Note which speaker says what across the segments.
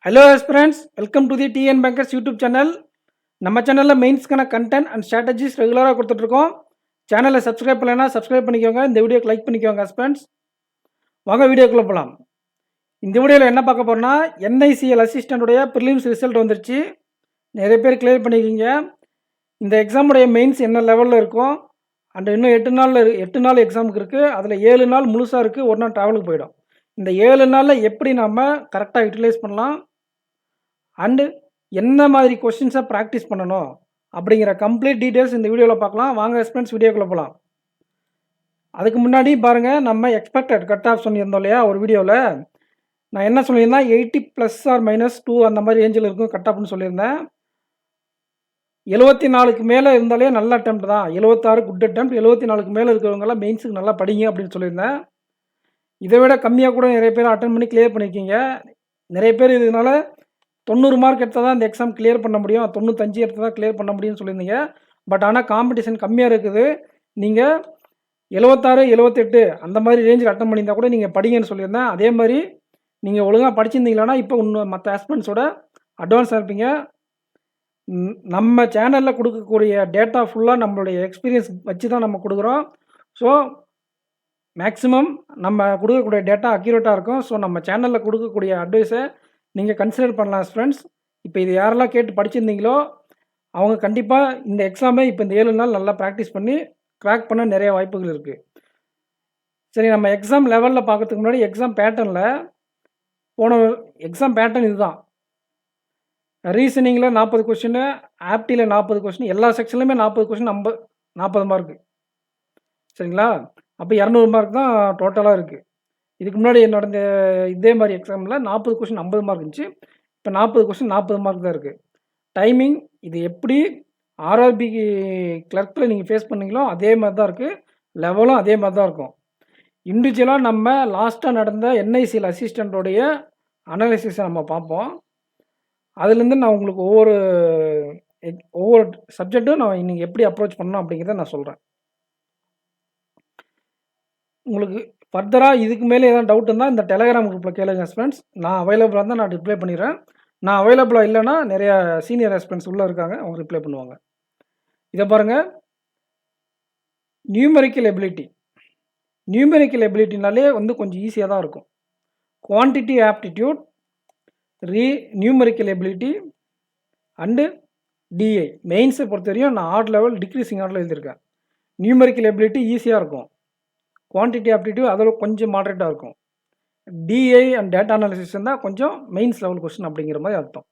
Speaker 1: Hello aspirants, welcome to the TN Bankers YouTube channel. நம்ம சேனலில் மெயின்ஸ்க்கான content and strategies ரெகுலராக கொடுத்துட்ருக்கோம். சேனலை சப்ஸ்கிரைப் பண்ணலைன்னா சப்ஸ்கிரைப் பண்ணிக்கோங்க. இந்த வீடியோக்கு லைக் பண்ணிக்கோங்க ஆஸ்பிரண்ட்ஸ். வாங்க வீடியோக்குள்ளே போகலாம். இந்த வீடியோவில் என்ன பார்க்க போகிறோன்னா, NICL அசிஸ்டண்ட்டுடைய ப்ரிலிம்ஸ் ரிசல்ட் வந்துருச்சு. நிறைய பேர் கிளியர் பண்ணிக்கிங்க. இந்த எக்ஸாமுடைய மெயின்ஸ் என்ன லெவலில் இருக்கும் அண்ட் இன்னும் 8 நாள் எக்ஸாமுக்கு இருக்குது. அதில் 7 நாள் முழுசாக இருக்குது, ஒரு நாள் ட்ராவலுக்கு போயிடும். இந்த 7 நாளில் எப்படி நம்ம கரெக்டாக யூட்டிலைஸ் பண்ணலாம் அண்டு என்ன மாதிரி கொஸ்டின்ஸை ப்ராக்டிஸ் பண்ணணும் அப்படிங்கிற கம்ப்ளீட் டீட்டெயில்ஸ் இந்த வீடியோவில் பார்க்கலாம். வாங்க ஸ்டூடெண்ட்ஸ் வீடியோக்குள்ளே போகலாம். அதுக்கு முன்னாடி பாருங்கள், நம்ம எக்ஸ்பெக்டட் கட் ஆஃப் சொல்லியிருந்தோம் இல்லையா ஒரு வீடியோவில். நான் என்ன சொல்லியிருந்தேன், 80 ± 2 அந்த மாதிரி ரேஞ்சில் இருக்கும் கட் ஆஃப்னு சொல்லியிருந்தேன். 74க்கு மேலே இருந்தாலே நல்ல அட்டெம்ப்ட் தான். 76 குட் அட்டெம்ப்ட், 74க்கு மேலே இருக்கிறவங்களாம் மெயின்ஸுக்கு நல்லா படிங்க அப்படின்னு சொல்லியிருந்தேன். இதை விட கம்மியாக கூட நிறைய பேர் அட்டன் பண்ணி கிளியர் பண்ணியிருக்கீங்க. நிறைய பேர் இதனால 90 மார்க் எடுத்தால் தான் இந்த எக்ஸாம் கிளியர் பண்ண முடியும், 95 எடுத்தால் தான் கிளியர் பண்ண முடியும்னு சொல்லியிருந்தீங்க. பட் ஆனால் காம்படிஷன் கம்மியாக இருக்குது. நீங்கள் 76 78 அந்த மாதிரி ரேஞ்சில் அட்டன் பண்ணியிருந்தால் கூட நீங்கள் படிங்கன்னு சொல்லியிருந்தேன். அதே மாதிரி நீங்கள் ஒழுங்காக படிச்சிருந்தீங்களான்னா இப்போ இன்னும் மற்ற ஆஸ்பிரண்ட்ஸோட அட்வான்ஸாக இருப்பீங்க. நம்ம சேனலில் கொடுக்கக்கூடிய டேட்டா ஃபுல்லாக நம்மளுடைய எக்ஸ்பீரியன்ஸ் வச்சு தான் நம்ம கொடுக்குறோம். ஸோ மேக்ஸிமம் நம்ம கொடுக்கக்கூடிய டேட்டா அக்யூரேட்டாக இருக்கும். ஸோ நம்ம சேனலில் கொடுக்கக்கூடிய அட்வைஸை நீங்கள் கன்சிடர் பண்ணலாம் ஃப்ரெண்ட்ஸ். இப்போ இது யாரெல்லாம் கேட்டு படிச்சிருந்தீங்களோ அவங்க கண்டிப்பாக இந்த எக்ஸாமை இப்போ இந்த 7 நாள் நல்லா ப்ராக்டிஸ் பண்ணி க்ராக் பண்ண நிறைய வாய்ப்புகள் இருக்குது. சரி, நம்ம எக்ஸாம் லெவலில் பார்க்கறதுக்கு முன்னாடி எக்ஸாம் பேட்டர்னில் போன எக்ஸாம் பேட்டர்ன் இதுதான். ரீசனிங்கில் 40 கொஷின், ஆப்டியில் 40 கொஷின், எல்லா செக்ஷன்லையுமே 40 கொஷின், 40 மார்க்கு. சரிங்களா? அப்போ 200 மார்க் தான் டோட்டலாக இருக்குது. இதுக்கு முன்னாடி நடந்த இதே மாதிரி எக்ஸாமில் 40 கொஷின் 50 மார்க் இருந்துச்சு. இப்போ 40 கொஷின் 40 மார்க் தான் இருக்குது. டைமிங் இது எப்படி ஆர்ஆர்பி கிளர்க்கில் நீங்கள் ஃபேஸ் பண்ணீங்களோ அதே மாதிரி தான் இருக்குது. லெவலும் அதே மாதிரி தான் இருக்கும். இண்டிவிஜுவலாக நம்ம லாஸ்ட்டாக நடந்த NICL அசிஸ்டண்ட்டோடைய அனாலிசிஸை நம்ம பார்ப்போம். அதுலேருந்து நான் உங்களுக்கு ஒவ்வொரு சப்ஜெக்ட்டும் நான் நீங்கள் எப்படி அப்ரோச் பண்ணணும் அப்படிங்கிறத நான் சொல்கிறேன். உங்களுக்கு ஃபர்தராக இதுக்கு மேலே ஏதாவது டவுட் இருந்தால் இந்த டெலகிராம் குரூப்பில் கேளுங்க ஃப்ரெண்ட்ஸ். நான் அவைலபிளாக இருந்தால் நான் ரிப்ளை பண்ணிடுறேன். நான் அவைலபிளாக இல்லைன்னா நிறையா சீனியர் ஆஸ்பிரண்ட்ஸ் உள்ளே இருக்காங்க, அவங்க ரிப்ளை பண்ணுவாங்க. இதை பாருங்கள், நியூமெரிக்கல் எபிலிட்டினாலே கொஞ்சம் ஈஸியாக தான் இருக்கும். Quantity aptitude, numerical ability and DI மெயின்ஸை பொறுத்த வரையும் நான் ஆர்ட் லெவல் டிக்ரீசிங் ஆர்டில் எழுதியிருக்கேன். நியூமெரிக்கல் எபிலிட்டி ஈஸியாக இருக்கும், குவான்டிட்டி ஆப்டிடியூட் அதோட கொஞ்சம் மாடரேட்டாக இருக்கும். DI அண்ட் டேட்டா அனாலிசிஸ் தான் கொஞ்சம் மெயின்ஸ் லெவல் கொஸ்டின் அப்படிங்கிற மாதிரி அர்த்தம்.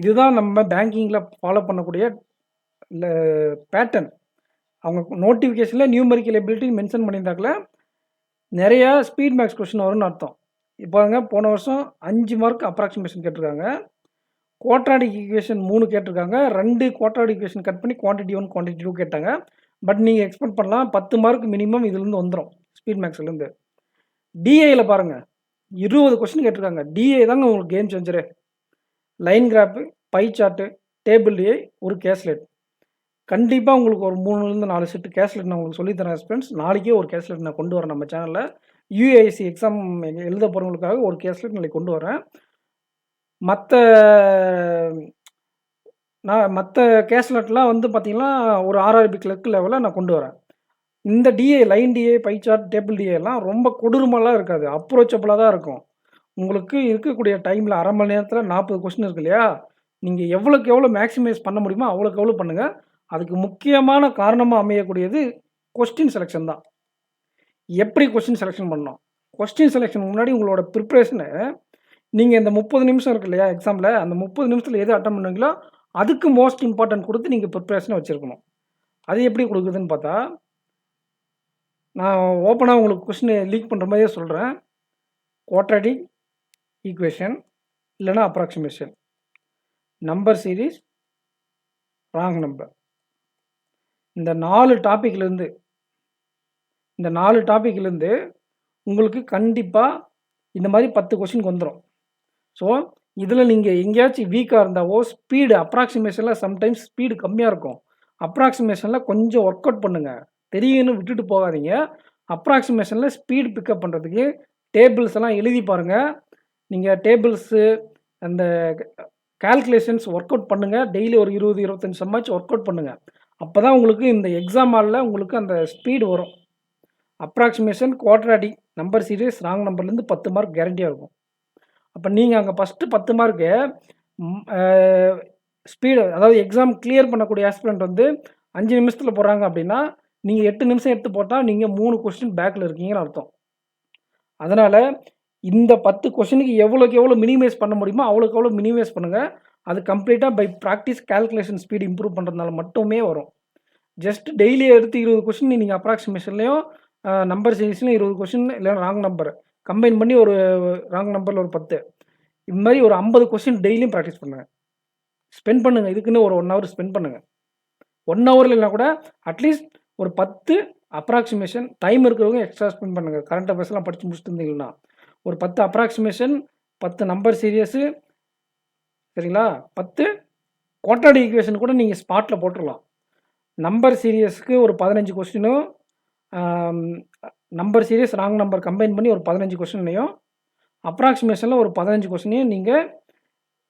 Speaker 1: இதுதான் நம்ம பேங்கிங்கில் ஃபாலோ பண்ணக்கூடிய பேட்டர்ன். அவங்க நோட்டிஃபிகேஷனில் நியூமெரிக்கல் எபிலிட்டி மென்ஷன் பண்ணியிருந்தாக்கில் நிறையா ஸ்பீட் மேக்ஸ் கொஸ்டின் வரும்னு அர்த்தம். இப்போங்க போன வருஷம் 5 மார்க் அப்ராக்சிமேஷன் கேட்டிருக்காங்க, குவாட்ராடிக் ஈக்குவேஷன் 3 கேட்டிருக்காங்க, 2 குவாட்ராடிக் ஈக்குவேஷன் கட் பண்ணி குவான்டிட்டி 1 குவான்டிட்டி 2 கேட்டாங்க. பட் நீங்கள் எக்ஸ்பெக்ட் பண்ணலாம் 10 மார்க் மினிமம் இதுலேருந்து வந்துடும் ஸ்பீட் மேக்ஸ்லேருந்து. DIயில் பாருங்கள் 20 கொஸ்டின் கேட்டிருக்காங்க. DI தாங்க உங்களுக்கு game changer. Line graph, by chart, table DI, ஒரு கேஸ்லெட். கண்டிப்பாக உங்களுக்கு ஒரு 3லேருந்து 4 செட்டு கேஸ்லெட் நான் உங்களுக்கு சொல்லித்தரேன் ஃப்ரெண்ட்ஸ். நாளைக்கே ஒரு கேஸ்லெட் நான் கொண்டு வரேன் நம்ம சேனலில். UASC எக்ஸாம் எழுத போகிறவங்களுக்காக ஒரு கேஸ்லெட் நாளைக்கு கொண்டு வரேன். மற்ற கேஸ்லெட்லாம் பார்த்தீங்கன்னா ஒரு RRB கிளர்க் லெவலில் நான் கொண்டு வரேன். இந்த DI, line DI, pie chart, table DI எல்லாம் ரொம்ப கொடூரமாலாம் இருக்காது, அப்ரோச்சபிளாக தான் இருக்கும். உங்களுக்கு இருக்கக்கூடிய டைமில் அரை மணி நேரத்தில் 40 கொஸ்டின் இருக்கு இல்லையா, நீங்கள் எவ்வளோக்கு எவ்வளோ மேக்ஸிமைஸ் பண்ண முடியுமோ அவ்வளோக்கு எவ்வளோ பண்ணுங்கள். அதுக்கு முக்கியமான காரணமாக அமையக்கூடியது கொஸ்டின் செலெக்ஷன் தான். எப்படி கொஸ்டின் செலெக்ஷன் பண்ணணும்? கொஸ்டின் செலெக்ஷன் முன்னாடி உங்களோட ப்ரிப்ரேஷனை நீங்கள் இந்த 30 நிமிஷம் இருக்கு இல்லையா எக்ஸாமில், அந்த 30 நிமிஷத்தில் எது அட்டன் பண்ணுவீங்களோ அதுக்கு மோஸ்ட் இம்பார்ட்டன்ட் கொடுத்து நீங்கள் ப்ரிப்ரேஷனை வச்சுருக்கணும். அது எப்படி கொடுக்குதுன்னு பார்த்தா, நான் ஓப்பனாக உங்களுக்கு கொஸ்டின் லீக் பண்ணுற மாதிரியே சொல்கிறேன். குவாட்ராடிக் ஈக்குவேஷன் இல்லைனா approximation, number series, wrong number, இந்த 4 டாப்பிக்லேருந்து உங்களுக்கு கண்டிப்பாக இந்த மாதிரி 10 கொஸ்டின் வந்துடும். ஸோ இதில் நீங்கள் எங்கேயாச்சும் வீக்காக இருந்தாவோ ஸ்பீடு அப்ராக்சிமேஷனில் சம்டைம்ஸ் ஸ்பீடு கம்மியாக இருக்கும். அப்ராக்சிமேஷனில் கொஞ்சம் ஒர்க் அவுட் பண்ணுங்கள், தெரியுன்னு விட்டுட்டு போகாதீங்க. அப்ராக்சிமேஷனில் ஸ்பீடு பிக்கப் பண்ணுறதுக்கு டேபிள்ஸ் எல்லாம் எழுதி பாருங்கள். நீங்கள் டேபிள்ஸு அந்த கால்குலேஷன்ஸ் ஒர்க் அவுட் பண்ணுங்கள். டெய்லி ஒரு 20-25 சம்மாச்சும் ஒர்க் அவுட் பண்ணுங்கள். அப்போ தான் உங்களுக்கு இந்த எக்ஸாம் ஹாலில் உங்களுக்கு அந்த ஸ்பீடு வரும். Approximation, quadratic, number series, wrong நம்பர்லேருந்து 10 மார்க் கேரண்டியாக இருக்கும். அப்போ நீங்கள் அங்கே ஃபஸ்ட்டு 10 மார்க்கு ஸ்பீடு, அதாவது எக்ஸாம் கிளியர் பண்ணக்கூடிய ஆஸ்பிரண்ட் வந்து 5 நிமிஷத்தில் போடுறாங்க அப்படின்னா, நீங்கள் 8 நிமிஷம் எடுத்து போட்டால் நீங்கள் 3 கொஸ்டின் பேக்கில் இருக்கீங்கன்னு அர்த்தம். அதனால் இந்த 10 கொஸ்டினுக்கு எவ்வளோக்கு எவ்வளோ மினிமைஸ் பண்ண முடியுமோ அவ்வளோக்கு எவ்வளோ மினிமைஸ் பண்ணுங்கள். அது கம்ப்ளீட்டாக by practice calculation speed improve பண்ணுறதுனால மட்டுமே வரும். ஜஸ்ட் டெய்லி எடுத்து 20 கொஸ்டின் நீங்கள் அப்ராக்சிமேஷன்லேயும் நம்பர் சீரிஸ்லையும் 20 கொஸ்டின் இல்லைன்னா ராங் நம்பர் கம்பைன் பண்ணி ஒரு ராங் நம்பரில் ஒரு 10 இது மாதிரி ஒரு 50 கொஸ்டின் டெய்லியும் ப்ராக்டிஸ் பண்ணுங்கள். ஸ்பெண்ட் பண்ணுங்கள். இதுக்குன்னு ஒரு 1 ஹவர் ஸ்பெண்ட் பண்ணுங்கள். 1 ஹவர் இல்லைனா கூட அட்லீஸ்ட் ஒரு 10 அப்ராக்சிமேஷன் டைம் இருக்கிறவங்க எக்ஸ்ட்ரா ஸ்பெண்ட் பண்ணுங்கள். கரண்ட் அஃபேர்ஸ்லாம் படித்து முடிச்சுட்டு இருந்தீங்கன்னா ஒரு 10 அப்ராக்சிமேஷன், 10 நம்பர் சீரியஸு, சரிங்களா, 10 குவாட்ராட்டிக் ஈக்குவேஷன் கூட நீங்கள் ஸ்பாட்டில் போட்டுடலாம். நம்பர் சீரியஸ்க்கு ஒரு 15 கொஸ்டினும், number series wrong number combine பண்ணி ஒரு 15 கொஸ்டினையும், அப்ராக்சிமேஷனில் ஒரு 15 கொஸ்டினையும் நீங்கள்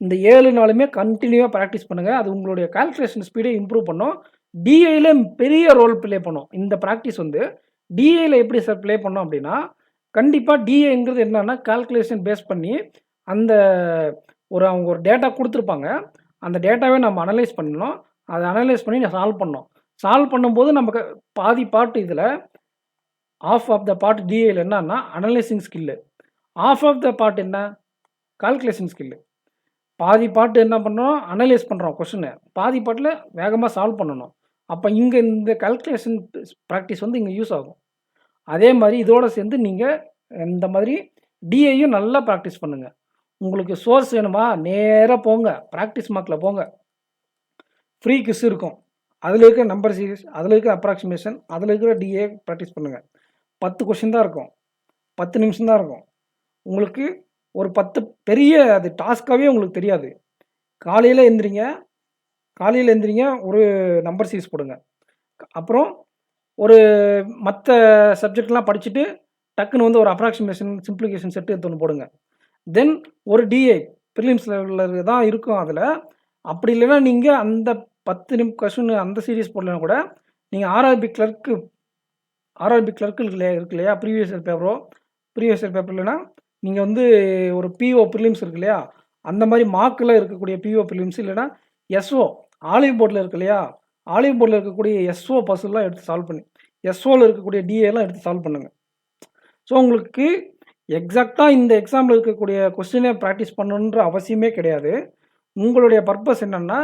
Speaker 1: இந்த 7 நாளுமே கண்டினியூவாக ப்ராக்டிஸ் பண்ணுங்கள். அது உங்களுடைய கால்குலேஷன் ஸ்பீடை இம்ப்ரூவ் பண்ணும். டிஐயில் பெரிய ரோல் ப்ளே பண்ணும். இந்த ப்ராக்டிஸ் வந்து டிஐயில் எப்படி சார் ப்ளே பண்ணோம் அப்படின்னா, கண்டிப்பாக டிஏங்கிறது என்னன்னா கால்குலேஷன் பேஸ் பண்ணி அந்த அவங்க ஒரு டேட்டா கொடுத்துருப்பாங்க. அந்த டேட்டாவே நம்ம அனலைஸ் பண்ணணும். அதை அனலைஸ் பண்ணி சால்வ் பண்ணோம். சால்வ் பண்ணும்போது நமக்கு பாதி பார்ட் இதில், ஆஃப் ஆஃப் த பார்ட் டிஏயில் என்னன்னா analysing skill, half of the part என்ன கால்குலேஷன் ஸ்கில்லு. பாதி பாட்டு என்ன பண்ணுறோம், அனலைஸ் பண்ணுறோம் கொஷினை, பாதி பாட்டில் வேகமாக சால்வ் பண்ணணும். அப்போ இங்கே இந்த கால்குலேஷன் ப்ராக்டிஸ் வந்து இங்கே யூஸ் ஆகும். அதே மாதிரி இதோடு சேர்ந்து நீங்கள் இந்த மாதிரி டிஐயும் நல்லா ப்ராக்டிஸ் பண்ணுங்கள். உங்களுக்கு சோர்ஸ் வேணுமா, நேராக போங்க, ப்ராக்டிஸ் மார்க்கில் போங்க. ஃப்ரீ கிஸ் இருக்கும். அதில் இருக்கிற நம்பர் சீரிஸ், அதில் இருக்கிற அப்ராக்சிமேஷன், அதில் இருக்கிற டிஏ ப்ராக்டிஸ் பண்ணுங்கள். 10 கொஷின் தான் இருக்கும், 10 நிமிஷம் தான் இருக்கும். உங்களுக்கு ஒரு 10 பெரிய அது டாஸ்க்காகவே உங்களுக்கு தெரியாது. காலையில் எந்திரிங்க, ஒரு நம்பர் சீரிஸ் போடுங்க. அப்புறம் ஒரு மற்ற சப்ஜெக்ட்லாம் படிச்சுட்டு டக்குன்னு வந்து ஒரு அப்ராக்சிமேஷன், சிம்பிளிஃபிகேஷன் செட்டு எடுத்து ஒன்று போடுங்க. தென் ஒரு டிஏ ப்ரிலிம்ஸ் லெவலில் தான் இருக்கும் அதில். அப்படி இல்லைன்னா நீங்கள் அந்த 10 கொஷின் அந்த சீரிஸ் போடலன்னா கூட நீங்கள் ஆர்ஆர்பி கிளர்க்கு இருக்கு இல்லையா, ப்ரீவியஸ் இயர் பேப்பர் இல்லைன்னா நீங்கள் வந்து ஒரு பிஓ ப்ரிலிம்ஸ் இருக்கு இல்லையா, அந்த மாதிரி மார்க்கில் இருக்கக்கூடிய பிஓ ப்ரிலிம்ஸ் இல்லைன்னா எஸ்ஓ ஆலிவ் போர்டில் இருக்கு இல்லையா, ஆலிவ் போர்டில் இருக்கக்கூடிய எஸ்ஓ பஸ்லாம் எடுத்து சால்வ் பண்ணி, எஸ்ஓவில் இருக்கக்கூடிய டிஏலாம் எடுத்து சால்வ் பண்ணுங்கள். ஸோ உங்களுக்கு எக்ஸாக்டாக இந்த எக்ஸாமில் இருக்கக்கூடிய கொஸ்டினை ப்ராக்டிஸ் பண்ணணுன்ற அவசியமே கிடையாது. உங்களுடைய பர்பஸ் என்னென்னா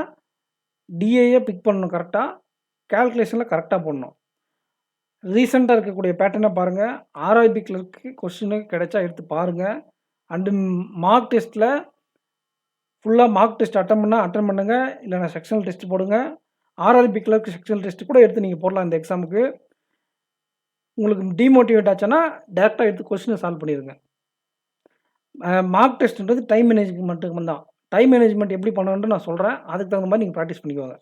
Speaker 1: டிஏயை பிக் பண்ணணும், கரெக்டாக கால்குலேஷனில் கரெக்டாக பண்ணணும். ரீசெண்டாக இருக்கக்கூடிய பேட்டர்னை பாருங்கள். ஆர்ஆர்பி கிளர்க்கு கொஸ்டினு கிடைச்சா எடுத்து பாருங்கள். அண்டு மார்க் டெஸ்ட்டில் ஃபுல்லாக மார்க் டெஸ்ட் அட்டன் பண்ணுங்கள். இல்லைனா செக்ஷனல் டெஸ்ட் போடுங்க. ஆர்ஆர்பி கிளர்க்கு செக்ஷனல் டெஸ்ட் கூட எடுத்து நீங்கள் போடலாம். இந்த எக்ஸாமுக்கு உங்களுக்கு டிமோட்டிவேட் ஆச்சுன்னா டேரெக்டாக எடுத்து கொஸ்டினை சால்வ் பண்ணிடுங்க. மார்க் டெஸ்ட்ன்றது டைம் மேனேஜ்மெண்ட்டுக்கு தான். டைம் மேனேஜ்மெண்ட் எப்படி பண்ணணுன்ட்டு நான் சொல்கிறேன். அதுக்கு தகுந்த மாதிரி நீங்கள் ப்ராக்டிஸ் பண்ணிக்குவாங்க.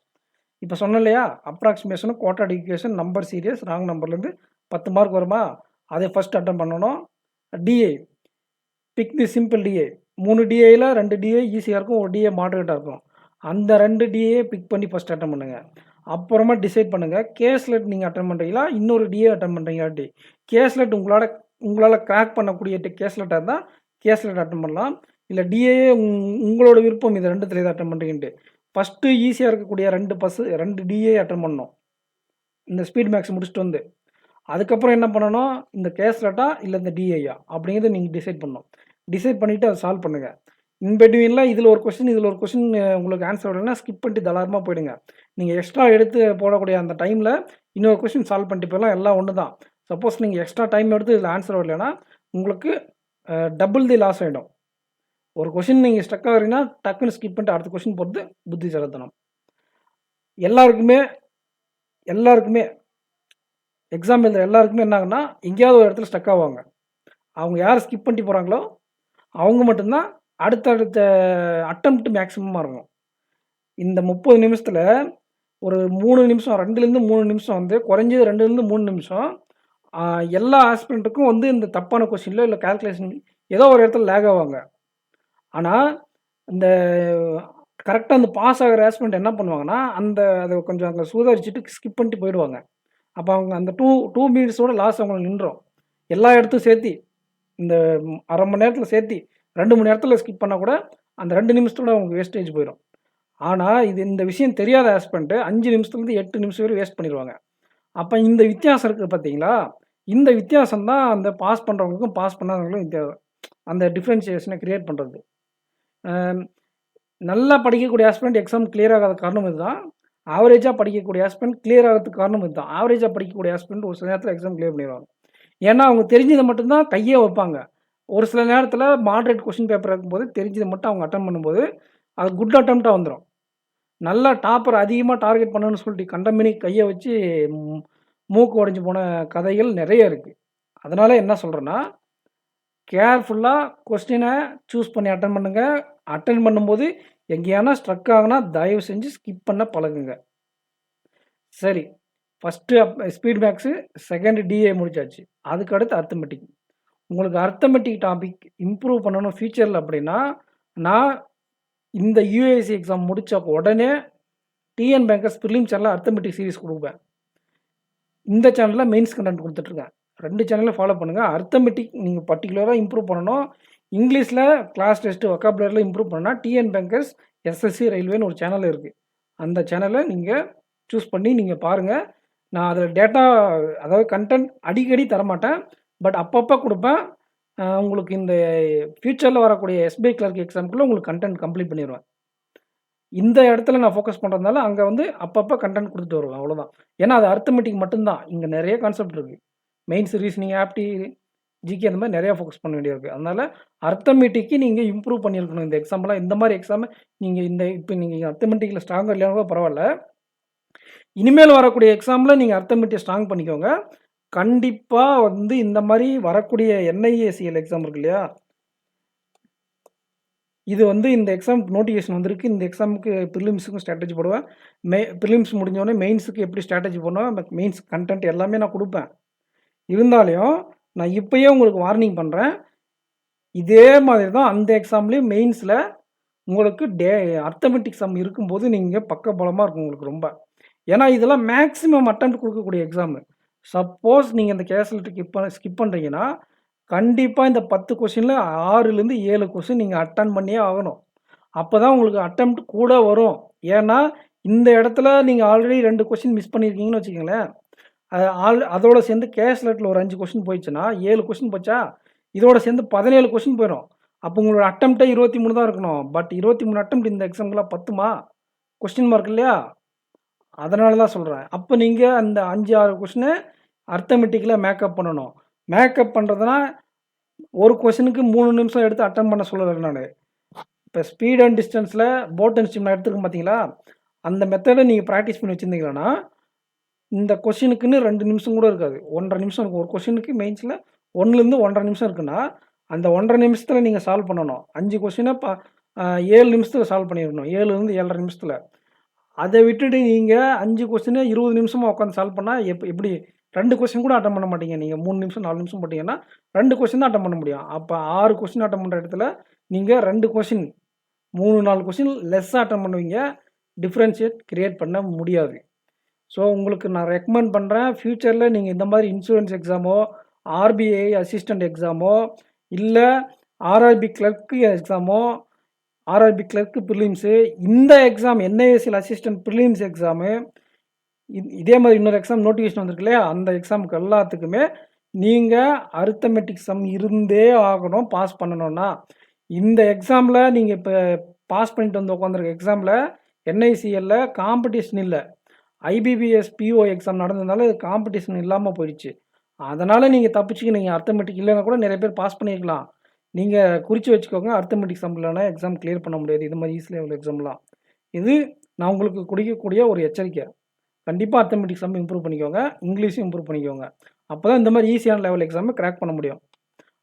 Speaker 1: இப்போ சொன்னேன் இல்லையா, அப்ராக்சிமேஷனும் quadratic equation, number series, wrong நம்பர்லேருந்து 10 மார்க் வருமா, அதை ஃபஸ்ட் அட்டன் பண்ணணும். DA pick the simple DA, 3 டிஏயில் 2 டிஏ ஈஸியாக இருக்கும், ஒரு டிஏ மாடரேட்டாக இருக்கும். அந்த 2 டிஏ பிக் பண்ணி ஃபஸ்ட் அட்டன் பண்ணுங்கள். அப்புறமா டிசைட் பண்ணுங்கள், கேஸ்லெட் நீங்கள் அட்டன் பண்ணுறீங்களா, இன்னொரு டிஏ அட்டன் பண்ணுறீங்களாட்டி. கேஸ்லெட் உங்களால் கிராக் பண்ணக்கூடிய கேஸ்லெட்டாக இருந்தால் கேஸ்லெட் அட்டன் பண்ணலாம். இல்லை டிஏ உங்களோட விருப்பம், இது 2த்துல எதாவது அட்டன் பண்ணுறீங்கன்ட்டு. ஃபஸ்ட்டு ஈஸியாக இருக்கக்கூடிய 2 டிஏ அட்டன் பண்ணணும். இந்த ஸ்பீட் மேக்ஸ் முடிச்சுட்டு வந்து அதுக்கப்புறம் என்ன பண்ணணும், இந்த கேஸ்லெட்டா இல்லை இந்த டிஏயா அப்படிங்கிறத நீங்கள் டிசைட் பண்ணணும். டிசைட் பண்ணிவிட்டு அதை சால்வ் பண்ணுங்கள். இன்பிட்வீனில் இதில் ஒரு கொஸ்டின் உங்களுக்கு ஆன்சர் வரலைன்னா ஸ்கிப் பண்ணிட்டு தாராளமாக போயிடுங்க. நீங்கள் எக்ஸ்ட்ரா எடுத்து போடக்கூடிய அந்த டைமில் இன்னொரு கொஸ்டின் சால்வ் பண்ணிட்டு போயிடலாம். எல்லாம் ஒன்று தான். சப்போஸ் நீங்கள் எக்ஸ்ட்ரா டைம் எடுத்து இதில் ஆன்சர் வரலைன்னா உங்களுக்கு டபுள் தி லாஸ் ஆகிடும். ஒரு கொஷின் நீங்கள் ஸ்டக் ஆகிறீங்கன்னா டக்குன்னு ஸ்கிப் பண்ணிட்டு அடுத்த கொஷின் போகிறது புத்தி செலுத்தணும். எல்லாருக்குமே எக்ஸாம் எழுதுகிற எல்லாருக்குமே என்ன ஆகுன்னா, எங்கேயாவது ஒரு இடத்துல ஸ்டக் ஆவாங்க. அவங்க யார் ஸ்கிப் பண்ணிட்டு போகிறாங்களோ அவங்க மட்டும்தான் அடுத்தடுத்த அட்டெம்ப்ட் மேக்ஸிமமாக இருக்கும். இந்த 30 நிமிஷத்தில் ஒரு 3 நிமிஷம், 2லேருந்து 3 நிமிஷம் வந்து குறைஞ்சது 2லேருந்து 3 நிமிஷம் எல்லா ஆஸ்பிரண்ட்டுக்கும் வந்து இந்த தப்பான கொஸ்டினில் இல்லை கால்குலேஷன் ஏதோ ஒரு இடத்துல லேக் ஆவாங்க. ஆனால் இந்த கரெக்டாக அந்த பாஸ் ஆகிற ஆஸ்பிரண்ட் என்ன பண்ணுவாங்கன்னா, அதை கொஞ்சம் அங்கே சுதாரிச்சுட்டு ஸ்கிப் பண்ணிட்டு போயிடுவாங்க. அப்போ அவங்க அந்த 2 மினிட்ஸோட லாஸ் அவங்களுக்கு நின்றோம். எல்லா இடத்தையும் சேர்த்தி, இந்த அரை மணி நேரத்தில் சேர்த்தி 2 மணி நேரத்தில் ஸ்கிப் பண்ணால் கூட அந்த 2 நிமிஷத்தோட அவங்களுக்கு வேஸ்டேஜ் போயிடும். ஆனால் இந்த விஷயம் தெரியாத ஆஸ்பிரண்ட் 5 நிமிஷத்துலேருந்து 8 நிமிஷம் வரை வேஸ்ட் பண்ணிடுவாங்க. அப்போ இந்த வித்தியாசம் இருக்குது பார்த்தீங்களா? இந்த வித்தியாசம் தான் அந்த பாஸ் பண்ணுறவங்களுக்கும் பாஸ் பண்ணாதவங்களுக்கும் அந்த டிஃப்ரென்சியேஷனை கிரியேட் பண்ணுறது. நல்லா படிக்கக்கூடிய ஆஸ்பிரண்ட் எக்ஸாம் கிளியர் ஆகாத காரணம் இதுதான். ஆவரேஜாக படிக்கக்கூடிய ஆஸ்பிரண்ட் கிளியர் ஆகிறதுக்கு காரணம் இதுதான். ஆவரேஜாக படிக்கக்கூடிய ஆஸ்பிரண்ட் ஒரு சில நேரத்தில் எக்ஸாம் கிளியர் பண்ணிடுவாங்க. ஏன்னா அவங்க தெரிஞ்சதை மட்டும்தான் கையே வைப்பாங்க. ஒரு சில நேரத்தில் மாடரேட் கொஸ்டின் பேப்பர் இருக்கும்போது தெரிஞ்சதை மட்டும் அவங்க அட்டன் பண்ணும்போது அது குட் அட்டம்ப்டாக வந்துடும். நல்லா டாப்பர் அதிகமாக டார்கெட் பண்ணணும்னு சொல்லிட்டு கண்டமினி கையை வச்சு மூக்கு உடைஞ்சு போன கதைகள் நிறைய இருக்குது. அதனால் என்ன சொல்கிறேன்னா, கேர்ஃபுல்லாக கொஸ்டினை சூஸ் பண்ணி அட்டன் பண்ணுங்கள். அட்டன் பண்ணும்போது எங்கேயானா ஸ்ட்ரக் ஆகுனா தயவு செஞ்சு ஸ்கிப் பண்ண பழகுங்க. சரி, first speed maths, second DA முடிச்சாச்சு. அதுக்கு அடுத்து அர்த்தமெட்டிக். உங்களுக்கு அர்த்தமெட்டிக் டாபிக் இம்ப்ரூவ் பண்ணணும் ஃபியூச்சரில் அப்படின்னா, நான் இந்த யூஏஎஸ்சி எக்ஸாம் முடித்த உடனே டிஎன் பேங்கர்ஸ் ப்ரிலிம் சேனலில் அர்த்தமெட்டிக் சீரிஸ் கொடுப்பேன். இந்த சேனலில் மெயின்ஸ் கண்டென்ட் கொடுத்துட்ருக்கேன். 2 சேனலில் ஃபாலோ பண்ணுங்கள். அர்த்தமெட்டிக் நீங்கள் பர்டிகுலராக இம்ப்ரூவ் பண்ணணும். இங்கிலீஷில் கிளாஸ் டெஸ்ட்டு வொக்காபுலரியில் இம்ப்ரூவ் பண்ணால் டிஎன் பேங்கர்ஸ் எஸ்எஸ்சி ரயில்வேன்னு ஒரு சேனல் இருக்குது. அந்த சேனலை நீங்கள் சூஸ் பண்ணி நீங்கள் பாருங்கள். நான் அதில் டேட்டா, அதாவது கண்டென்ட் அடிக்கடி தரமாட்டேன், பட் அப்பப்போ கொடுப்பேன். உங்களுக்கு இந்த ஃப்யூச்சரில் வரக்கூடிய எஸ்பிஐ கிளர்க் எக்ஸாமுக்குள்ளே உங்களுக்கு கண்டென்ட் கம்ப்ளீட் பண்ணிடுவேன். இந்த இடத்துல நான் ஃபோக்கஸ் பண்ணுறதுனால அங்கே வந்து அப்பப்போ கண்டென்ட் கொடுத்துட்டு வருவேன், அவ்வளோதான். ஏன்னா அது அர்த்தமெட்டிக் மட்டும்தான். இங்கே நிறைய கான்செப்ட் இருக்குது. மெயின்ஸ், ரீசனிங், ஆப்டி, ஜிகே அந்த மாதிரி நிறையா ஃபோக்கஸ் பண்ண வேண்டியிருக்கு. அதனால் அர்த்தமெட்டிக்கு நீங்கள் இம்ப்ரூவ் பண்ணியிருக்கணும். இந்த எக்ஸாம்லாம் இந்த மாதிரி எக்ஸாம் நீங்கள் இப்போ நீங்கள் அர்த்தமெட்டிக்கில் ஸ்ட்ராங்காக இல்லைனா கூட பரவாயில்ல, இனிமேல் வரக்கூடிய எக்ஸாமில் நீங்கள் அர்த்தமெட்டிக் ஸ்ட்ராங் பண்ணிக்கோங்க. கண்டிப்பாக வந்து இந்த மாதிரி வரக்கூடிய என்ஐஏசிஎல் எக்ஸாம் இருக்கு இல்லையா, இது வந்து இந்த எக்ஸாம் நோட்டிஃபிகேஷன் வந்திருக்கு. இந்த எக்ஸாமுக்கு ப்ரிலிம்ஸுக்கும் ஸ்ட்ராட்டஜி போடுவேன். ப்ரிலிம்ஸ் முடிஞ்சோடனே மெயின்ஸுக்கு எப்படி ஸ்ட்ராட்டஜி போடணும், மெயின்ஸ் கண்டென்ட் எல்லாமே நான் கொடுப்பேன். இருந்தாலும் நான் இப்போயே உங்களுக்கு வார்னிங் பண்ணுறேன். இதே மாதிரி தான் அந்த எக்ஸாம்லேயும் மெயின்ஸில் உங்களுக்கு அர்த்தமெட்டிக் சம் இருக்கும்போது நீங்கள் பக்கபலமாக இருக்கும் உங்களுக்கு ரொம்ப. ஏன்னா இதெல்லாம் மேக்ஸிமம் அட்டெம்ப்ட் கொடுக்கக்கூடிய எக்ஸாமு. சப்போஸ் நீங்கள் இந்த கேஸ்ல ஸ்கிப் பண்ணுறீங்கன்னா கண்டிப்பாக இந்த 10 கொஷினில் 6லேருந்து 7 கொஷின் நீங்கள் அட்டன் பண்ணியே ஆகணும். அப்போ தான் உங்களுக்கு அட்டெம்ப்ட் கூட வரும். ஏன்னா இந்த இடத்துல நீங்கள் ஆல்ரெடி 2 கொஷின் மிஸ் பண்ணியிருக்கீங்கன்னு வச்சுக்கோங்களேன். அதோட சேர்ந்து கேஸ்லெட்டில் ஒரு 5 கொஷின் போயிடுச்சுன்னா 7 கொஷின் போச்சா, இதோட சேர்ந்து 17 கொஷின் போயிடும். அப்போ உங்களோட அட்டெம்ப்டே 23 தான் இருக்கணும். பட் 23 அட்டெம்ப்ட் இந்த எக்ஸாம்க்குலாம் பத்துமா? கொஸ்டின் மார்க் இல்லையா? அதனால தான் சொல்கிறேன். அப்போ நீங்கள் அந்த 5-6 கொஷினை அர்த்தமெட்டிக்கில் மேக்கப் பண்ணணும். மேக்கப் பண்ணுறதுனா ஒரு கொஷனுக்கு 3 நிமிஷம் எடுத்து அட்டன் பண்ண சொல்லலை நான். இப்போ ஸ்பீட் அண்ட் டிஸ்டன்ஸில் போட் அண்ட் ஸ்ட்ரீம் நான் எடுத்துருக்கேன் பார்த்தீங்களா, அந்த மெத்தடை நீங்கள் ப்ராக்டிஸ் பண்ணி வச்சுருந்தீங்கன்னா இந்த கொஷினுக்குன்னு 2 நிமிஷம் கூட இருக்காது. 1.5 நிமிஷம் இருக்கும். ஒரு கொஷினுக்கு மெயின்ஸில் 1லேருந்து 1.5 நிமிஷம் இருக்குன்னா அந்த 1.5 நிமிஷத்தில் நீங்கள் சால்வ் பண்ணணும். 5 கொஷினை 7 நிமிஷத்தில் சால்வ் பண்ணிடணும். 7லேருந்து 7.5 நிமிஷத்தில். அதை விட்டுட்டு நீங்கள் 5 கொஸ்டினை 20 நிமிஷமாக உட்காந்து சால்வ் பண்ணால் எப்படி 2 கொஸ்டின் கூட அட்டன் பண்ண மாட்டீங்க. நீங்கள் 3 நிமிஷம் 4 நிமிஷம் போட்டிங்கன்னா 2 கொஸ்டின் தான் அட்டன் பண்ண முடியும். அப்போ 6 கொஸ்டின் அட்டன் பண்ணுற இடத்துல நீங்கள் 2 கொஸ்டின் 3-4 கொஸ்டின் லெஸ்ஸாக அட்டன் பண்ணுவீங்க. டிஃப்ரென்ஷியேட் கிரியேட் பண்ண முடியாது. ஸோ உங்களுக்கு நான் ரெக்கமெண்ட் பண்ணுறேன், ஃப்யூச்சரில் நீங்கள் இந்த மாதிரி இன்சூரன்ஸ் எக்ஸாமோ, ஆர்பிஐ அசிஸ்டண்ட் எக்ஸாமோ, இல்லை ஆர்ஆர்பி கிளர்க்கு எக்ஸாமோ, ஆர்ஆர்பி கிளர்க்கு ப்ரிலிம்ஸு, இந்த எக்ஸாம் என்ஐஎஸ்சியில் அசிஸ்டன்ட் ப்ரிலிம்ஸ் எக்ஸாமு, இதே மாதிரி இன்னொரு எக்ஸாம் நோட்டிஃபிகேஷன் வந்திருக்கு இல்லையா, அந்த எக்ஸாமுக்கு எல்லாத்துக்குமே நீங்கள் அரித்தமெட்டிக் சம் இருந்தே ஆகணும் பாஸ் பண்ணணும்னா. இந்த எக்ஸாமில் நீங்கள் இப்போ பாஸ் பண்ணிட்டு வந்து உட்காந்துருக்க எக்ஸாமில் என்ஐசிஎல்ல காம்படிஷன் இல்லை. ஐபிபிஎஸ் பிஓ எக்ஸாம் நடந்ததுனால இது காம்படிஷன் இல்லாமல் போயிடுச்சு. அதனால் நீங்கள் தப்பிச்சுக்கு நீங்கள் அர்த்தமெட்டிக் இல்லைன்னா கூட நிறைய பேர் பாஸ் பண்ணியிருக்கலாம். நீங்கள் குறித்து வச்சுக்கோங்க, அர்த்தமெட்டிக் சம் இல்லைனா எக்ஸாம் கிளியர் பண்ண முடியாது. இது மாதிரி ஈஸி லெவல் எக்ஸாம்லாம் இது நான் உங்களுக்கு கொடுக்கக்கூடிய ஒரு எச்சரிக்கை. கண்டிப்பாக அர்த்தமெட்டிக் சம் இம்ப்ரூவ் பண்ணிக்கோங்க, இங்கிலீஷும் இம்ப்ரூவ் பண்ணிக்கோங்க. அப்போ தான் இந்த மாதிரி ஈஸியான லெவல் எக்ஸாமை கிராக் பண்ண முடியும்.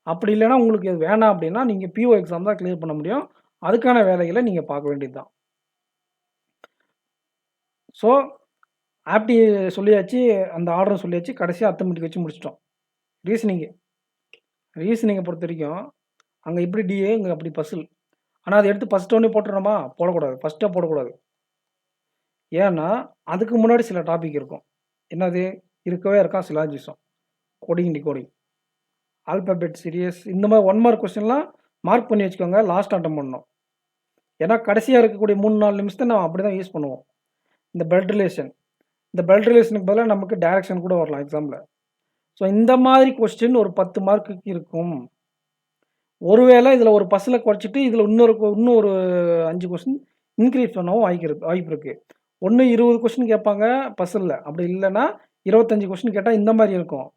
Speaker 1: அப்படி இல்லைனா உங்களுக்கு இது வேணாம் அப்படின்னா நீங்கள் பிஓ எக்ஸாம் தான் கிளியர் பண்ண முடியும். அதுக்கான வேலைகளை நீங்கள் பார்க்க வேண்டியது தான். ஸோ ஆப்டி சொல்லியாச்சு, அந்த ஆர்டரும் சொல்லியாச்சு, கடைசியாக அர்த்தமெட்டிக் வச்சு முடிச்சிட்டோம். ரீசனிங்கை பொறுத்த வரைக்கும் அங்கே எப்படி டிஏ, இங்கே அப்படி பசில். ஆனால் அதை எடுத்து ஃபஸ்ட்டு ஒன்றே போட்டுறோமா? போடக்கூடாது. ஃபஸ்ட்டே போடக்கூடாது. ஏன்னா, அதுக்கு முன்னாடி சில டாபிக் இருக்கும். என்னது? இருக்கவே இருக்கான் syllogism, coding, decoding, alphabet series இந்த மாதிரி 1 மார்க் கொஸ்டின்லாம் மார்க் பண்ணி வச்சுக்கோங்க. லாஸ்ட் அட்டெம்ப்ட் பண்ணணும். ஏன்னா கடைசியாக இருக்கக்கூடிய 3-4 நிமிஷத்தை நம்ம அப்படி தான் யூஸ் பண்ணுவோம். இந்த பிளட் ரிலேஷன், இந்த பிளட் ரிலேஷனுக்கு பதிலாக நமக்கு டைரக்ஷன் கூட வரலாம் எக்ஸாமில். ஸோ இந்த மாதிரி கொஸ்டின் ஒரு 10 மார்க்குக்கு இருக்கும். ஒருவேளை இதில் ஒரு பஸ்ஸில் குறைச்சிட்டு இதில் இன்னும் ஒரு 5 கொஸ்டின் இன்க்ரீஸ் பண்ணவும் வாய்ப்பு இருக்குது. ஒன்று 20 கொஸ்டின் கேட்பாங்க பஸ்ஸில், அப்படி இல்லைன்னா 25 கொஸ்டின் கேட்டால் இந்த மாதிரி இருக்கும்.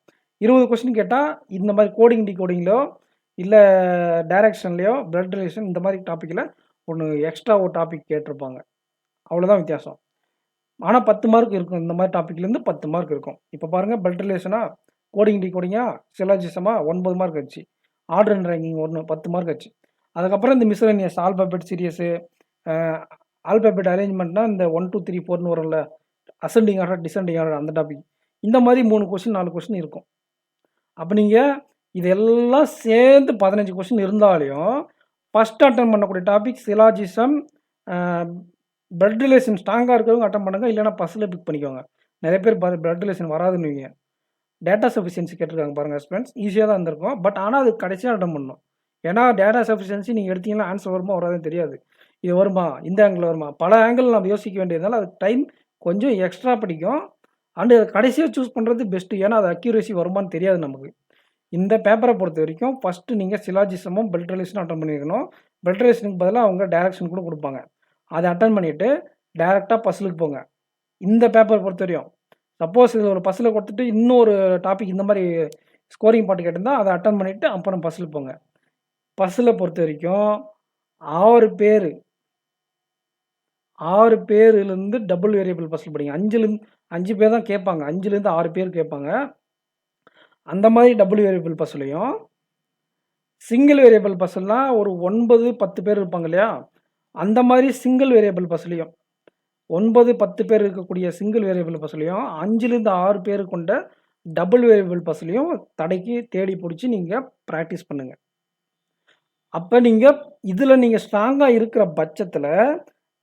Speaker 1: 20 கொஸ்டின் கேட்டால் இந்த மாதிரி கோடிங் டிகோடிங்லையோ இல்லை டைரக்ஷன்லையோ பிளட் ரிலேஷன் இந்த மாதிரி டாப்பிக்கில் ஒன்று எக்ஸ்ட்ரா ஒரு டாபிக் கேட்டிருப்பாங்க. அவ்வளோதான் வித்தியாசம். ஆனால் 10 மார்க் இருக்கும். இந்த மாதிரி டாப்பிக்லேருந்து 10 மார்க் இருக்கும். இப்போ பாருங்கள், பிளட் ரிலேஷனா, கோடிங் டிகோடிங்கா, சிலாஜிசமா 9 மார்க் ஆச்சு. ஆர்டர் அண்ட் ரேங்கிங் 1 10 மார்க் ஆச்சு. அதுக்கப்புறம் இந்த மிஸ்லேனியஸ் ஆல்பாபெட் சீரியஸு, ஆல்பாபெட் அரேஞ்ச்மெண்ட்னா இந்த 1 2 3 4ன்னு வரும்ல, அசெண்டிங் ஆர்டர் டிசெண்டிங் ஆர்டர் அந்த டாபிக். இந்த மாதிரி 3 கொஸ்டின் 4 கொஸ்டின் இருக்கும். அப்போ நீங்கள் இதெல்லாம் சேர்ந்து 15 கொஸ்டின் இருந்தாலையும் ஃபஸ்ட் அட்டன் பண்ணக்கூடிய டாபிக் சிலாஜிசம், பிளட் ரிலேஷன் ஸ்ட்ராங்காக இருக்கிறவங்க அட்டன் பண்ணுங்கள். இல்லைனா பஸ்ஸில் பிக் பண்ணிக்கோங்க. நிறைய பேர் பிளட் ரிலேஷன் வராதுன்னு வைங்க. டேட்டா சஃபிஷியன்சி கேட்டிருக்காங்க பாருங்கள் ஸ்டூடெண்ட்ஸ், ஈஸியாக தான் இருந்திருக்கும். பட் ஆனால் அது கடைசியாக அட்டன் பண்ணணும். ஏன்னா டேட்டா சஃபிஷியன்சி நீங்கள் எடுத்தீங்கன்னா ஆன்சர் வருமா வராதுன்னு தெரியாது. இது வருமா, இந்த ஆங்கிள் வருமா, பல ஆங்கிள் நம்ம யோசிக்க வேண்டியதுனால அது டைம் கொஞ்சம் எக்ஸ்ட்ரா பிடிக்கும். அண்டு கடைசியாக சூஸ் பண்ணுறது பெஸ்ட்டு. ஏன்னா அது அக்யூரேசி வருமானு தெரியாது நமக்கு. இந்த பேப்பரை பொறுத்த வரைக்கும் ஃபஸ்ட்டு நீங்கள் சிலாஜிசமும் பிளட் ரிலேஷனும் அட்டன் பண்ணியிருக்கணும். பிளட் ரிலேஷனுக்கு பதிலாக அவங்க டைரக்ஷன் கூட கொடுப்பாங்க. அதை அட்டன் பண்ணிவிட்டு டேரெக்டாக பஸ்ஸுக்கு போங்க. இந்த பேப்பரை பொறுத்த வரையும் சப்போஸ் இதில் ஒரு பஸ்ஸில் கொடுத்துட்டு இன்னொரு டாபிக் இந்த மாதிரி ஸ்கோரிங் பாட்டு கேட்டிருந்தால் அதை அட்டன் பண்ணிவிட்டு அப்புறம் பஸ்ஸில் போங்க. பஸ்ஸில் பொறுத்த வரைக்கும் 6 பேர்லேருந்து டபுள் வேரியபிள் பஸ்ஸில் படிங்க. 5 பேர் தான் கேட்பாங்க. 5லேருந்து 6 பேர் கேட்பாங்க. அந்த மாதிரி டபுள் வேரியபிள் பஸ்ஸுலையும், சிங்கிள் வேரியபிள் பஸ்ஸெல்லாம் ஒரு 9 10 பேர் இருப்பாங்க இல்லையா, அந்த மாதிரி சிங்கிள் வேரியபிள் பஸ்லையும் 9 10 பேர் இருக்கக்கூடிய சிங்கிள் வேரியபிள் பஸ்லையும் 5லேருந்து 6 பேர் கொண்ட டபுள் வேரியபிள் பஸ்லையும் தடைக்கு தேடி பிடிச்சி நீங்கள் ப்ராக்டிஸ் பண்ணுங்கள். அப்போ நீங்கள் இதில் நீங்கள் ஸ்ட்ராங்காக இருக்கிற பட்சத்தில்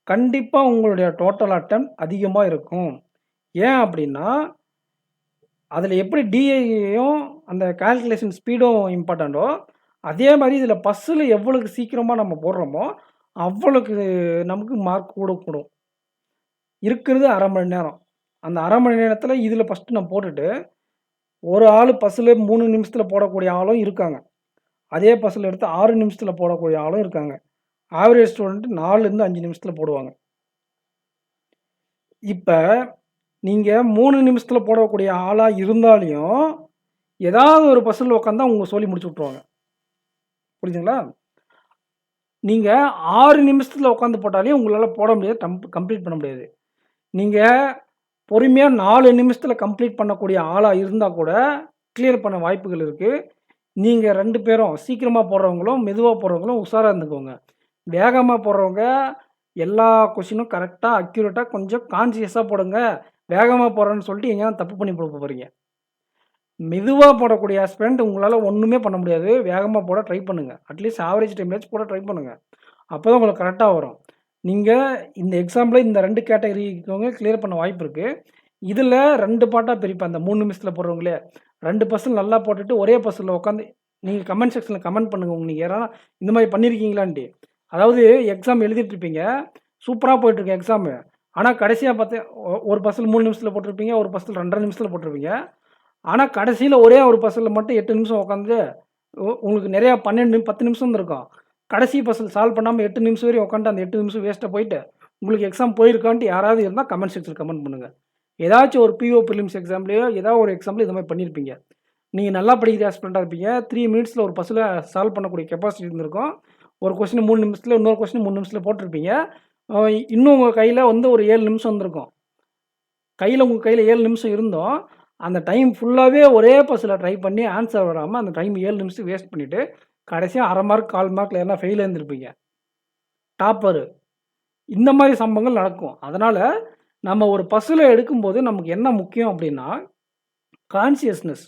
Speaker 1: கண்டிப்பாக உங்களுடைய டோட்டல் அட்டம் அதிகமாக இருக்கும். ஏன் அப்படின்னா அதில் எப்படி டிஐயும் அந்த கால்குலேஷன் ஸ்பீடும் இம்பார்ட்டண்ட்டோ அதே மாதிரி இதில் பஸ்ஸில் எவ்வளோக்கு சீக்கிரமாக நம்ம போடுறோமோ அவ்வளோக்கு நமக்கு மார்க் கூடும். இருக்கிறது 1/2 மணி நேரம். அந்த 1/2 மணி நேரத்தில் இதில் ஃபஸ்ட்டு நான் போட்டுட்டு ஒரு ஆள் பஸ்ஸில் 3 நிமிஷத்தில் போடக்கூடிய ஆளும் இருக்காங்க. அதே பஸ்ஸில் எடுத்து 6 நிமிஷத்தில் போடக்கூடிய ஆளும் இருக்காங்க. ஆவரேஜ் ஸ்டூடெண்ட்டு 4லேருந்து 5 நிமிஷத்தில் போடுவாங்க. இப்போ நீங்கள் 3 நிமிஷத்தில் போடக்கூடிய ஆளாக இருந்தாலையும் ஏதாவது ஒரு பஸ்ஸில் உட்காந்தா உங்கள் சொல்லி முடிச்சு விட்ருவாங்க. புரியுதுங்களா? நீங்கள் 6 நிமிஷத்தில் உட்காந்து போட்டாலே உங்களால் போட முடியாது, கம்ப்ளீட் பண்ண முடியாது. நீங்கள் பொறுமையாக 4 நிமிஷத்தில் கம்ப்ளீட் பண்ணக்கூடிய ஆளாக இருந்தால் கூட கிளியர் பண்ண வாய்ப்புகள் இருக்குது. நீங்கள் 2 பேரும் சீக்கிரமாக போடுறவங்களும் மெதுவாக போடுறவங்களும் உஷாராக இருந்துக்கோங்க. வேகமாக போடுறவங்க எல்லா கொஷினும் கரெக்டாக அக்யூரேட்டாக கொஞ்சம் கான்சியஸாக போடுங்க. வேகமாக போடுறேன்னு சொல்லிட்டு எங்கேயாவது தப்பு பண்ணி போட போகிறீங்க. மெதுவாக போடக்கூடிய ஆஸ்பிரண்ட் உங்களால் ஒன்றுமே பண்ண முடியாது. வேகமாக போட ட்ரை பண்ணுங்கள். அட்லீஸ்ட் ஆவரேஜ் டைம்லேயாச்சும் போட ட்ரை பண்ணுங்கள். அப்போ தான் உங்களுக்கு கரெக்டாக வரும். நீங்கள் இந்த எக்ஸாம்பிள் இந்த 2 கேட்டகரி இருக்கவங்க கிளியர் பண்ண வாய்ப்பு இருக்குது. இதில் 2 பார்ட்டாக பிரிப்பேன். அந்த 3 நிமிஷத்தில் போடுறவங்களே 2 பர்சன்ட் நல்லா போட்டுட்டு ஒரே பஸ்ஸில் உட்காந்து நீங்கள் கமெண்ட் செக்ஷனில் கமெண்ட் பண்ணுங்கள். நீங்கள் யாராவது இந்த மாதிரி பண்ணியிருக்கீங்களான்ட்டு. அதாவது எக்ஸாம் எழுதிட்டு இருப்பீங்க, சூப்பராக போயிட்டுருக்கு எக்ஸாமு. ஆனால் கடைசியாக பார்த்து ஒரு பஸ்ஸில் 3 நிமிஷத்தில் போட்டிருப்பீங்க, ஒரு பஸ்ஸில் 2.5 நிமிஷத்தில் போட்டிருப்பீங்க. ஆனால் கடைசியில் ஒரே ஒரு பஸ்ஸில் மட்டும் 8 நிமிஷம் உட்காந்து உங்களுக்கு நிறையா 10 நிமிஷம் இருக்கும். கடைசி பஸ்ஸில் சால்வ் பண்ணாமல் 8 நிமிஷம் வரையும் உட்காந்து அந்த 8 நிமிஷம் வேஸ்ட்டாக போயிட்டு உங்களுக்கு எக்ஸாம் போயிருக்கான்ட்டு யாராவது இருந்தால் கமெண்ட் செக்ஷனில் கமெண்ட் பண்ணுங்கள். ஏதாச்சும் ஒரு பிஓ ப்ரிலிம்ஸ் எக்ஸாம்லேயோ ஏதாவது ஒரு எக்ஸாம்பிள் இந்த மாதிரி பண்ணியிருப்பீங்க. நீங்கள் நல்லா படிக்கிற ஆஸ்பிரண்டாக இருப்பீங்க. 3 மினிட்ஸில் ஒரு பஸ்ஸில் சால்வ் பண்ணக்கூடிய கெப்பாசிட்டி இருந்திருக்கும். ஒரு கொஸ்டின் 3 நிமிஷத்தில், இன்னொரு கொஸ்டின் 3 நிமிஷத்தில் போட்டிருப்பீங்க. இன்னும் உங்கள் கையில் ஒரு 7 நிமிஷம் வந்திருக்கும். உங்கள் கையில் 7 நிமிஷம் இருந்தோம். அந்த டைம் ஃபுல்லாகவே ஒரே பஸ்ஸில் ட்ரை பண்ணி ஆன்சர் வராமல் அந்த டைம் 7 நிமிஷம் வேஸ்ட் பண்ணிவிட்டு கடைசியாக 1/2 மார்க் 1/4 மார்க்கில் எல்லாம் ஃபெயில் இருந்திருப்பீங்க. டாப்பரு. இந்த மாதிரி சம்பவங்கள் நடக்கும். அதனால் நம்ம ஒரு பஸ்ஸில் எடுக்கும்போது நமக்கு என்ன முக்கியம் அப்படின்னா கான்சியஸ்னஸ்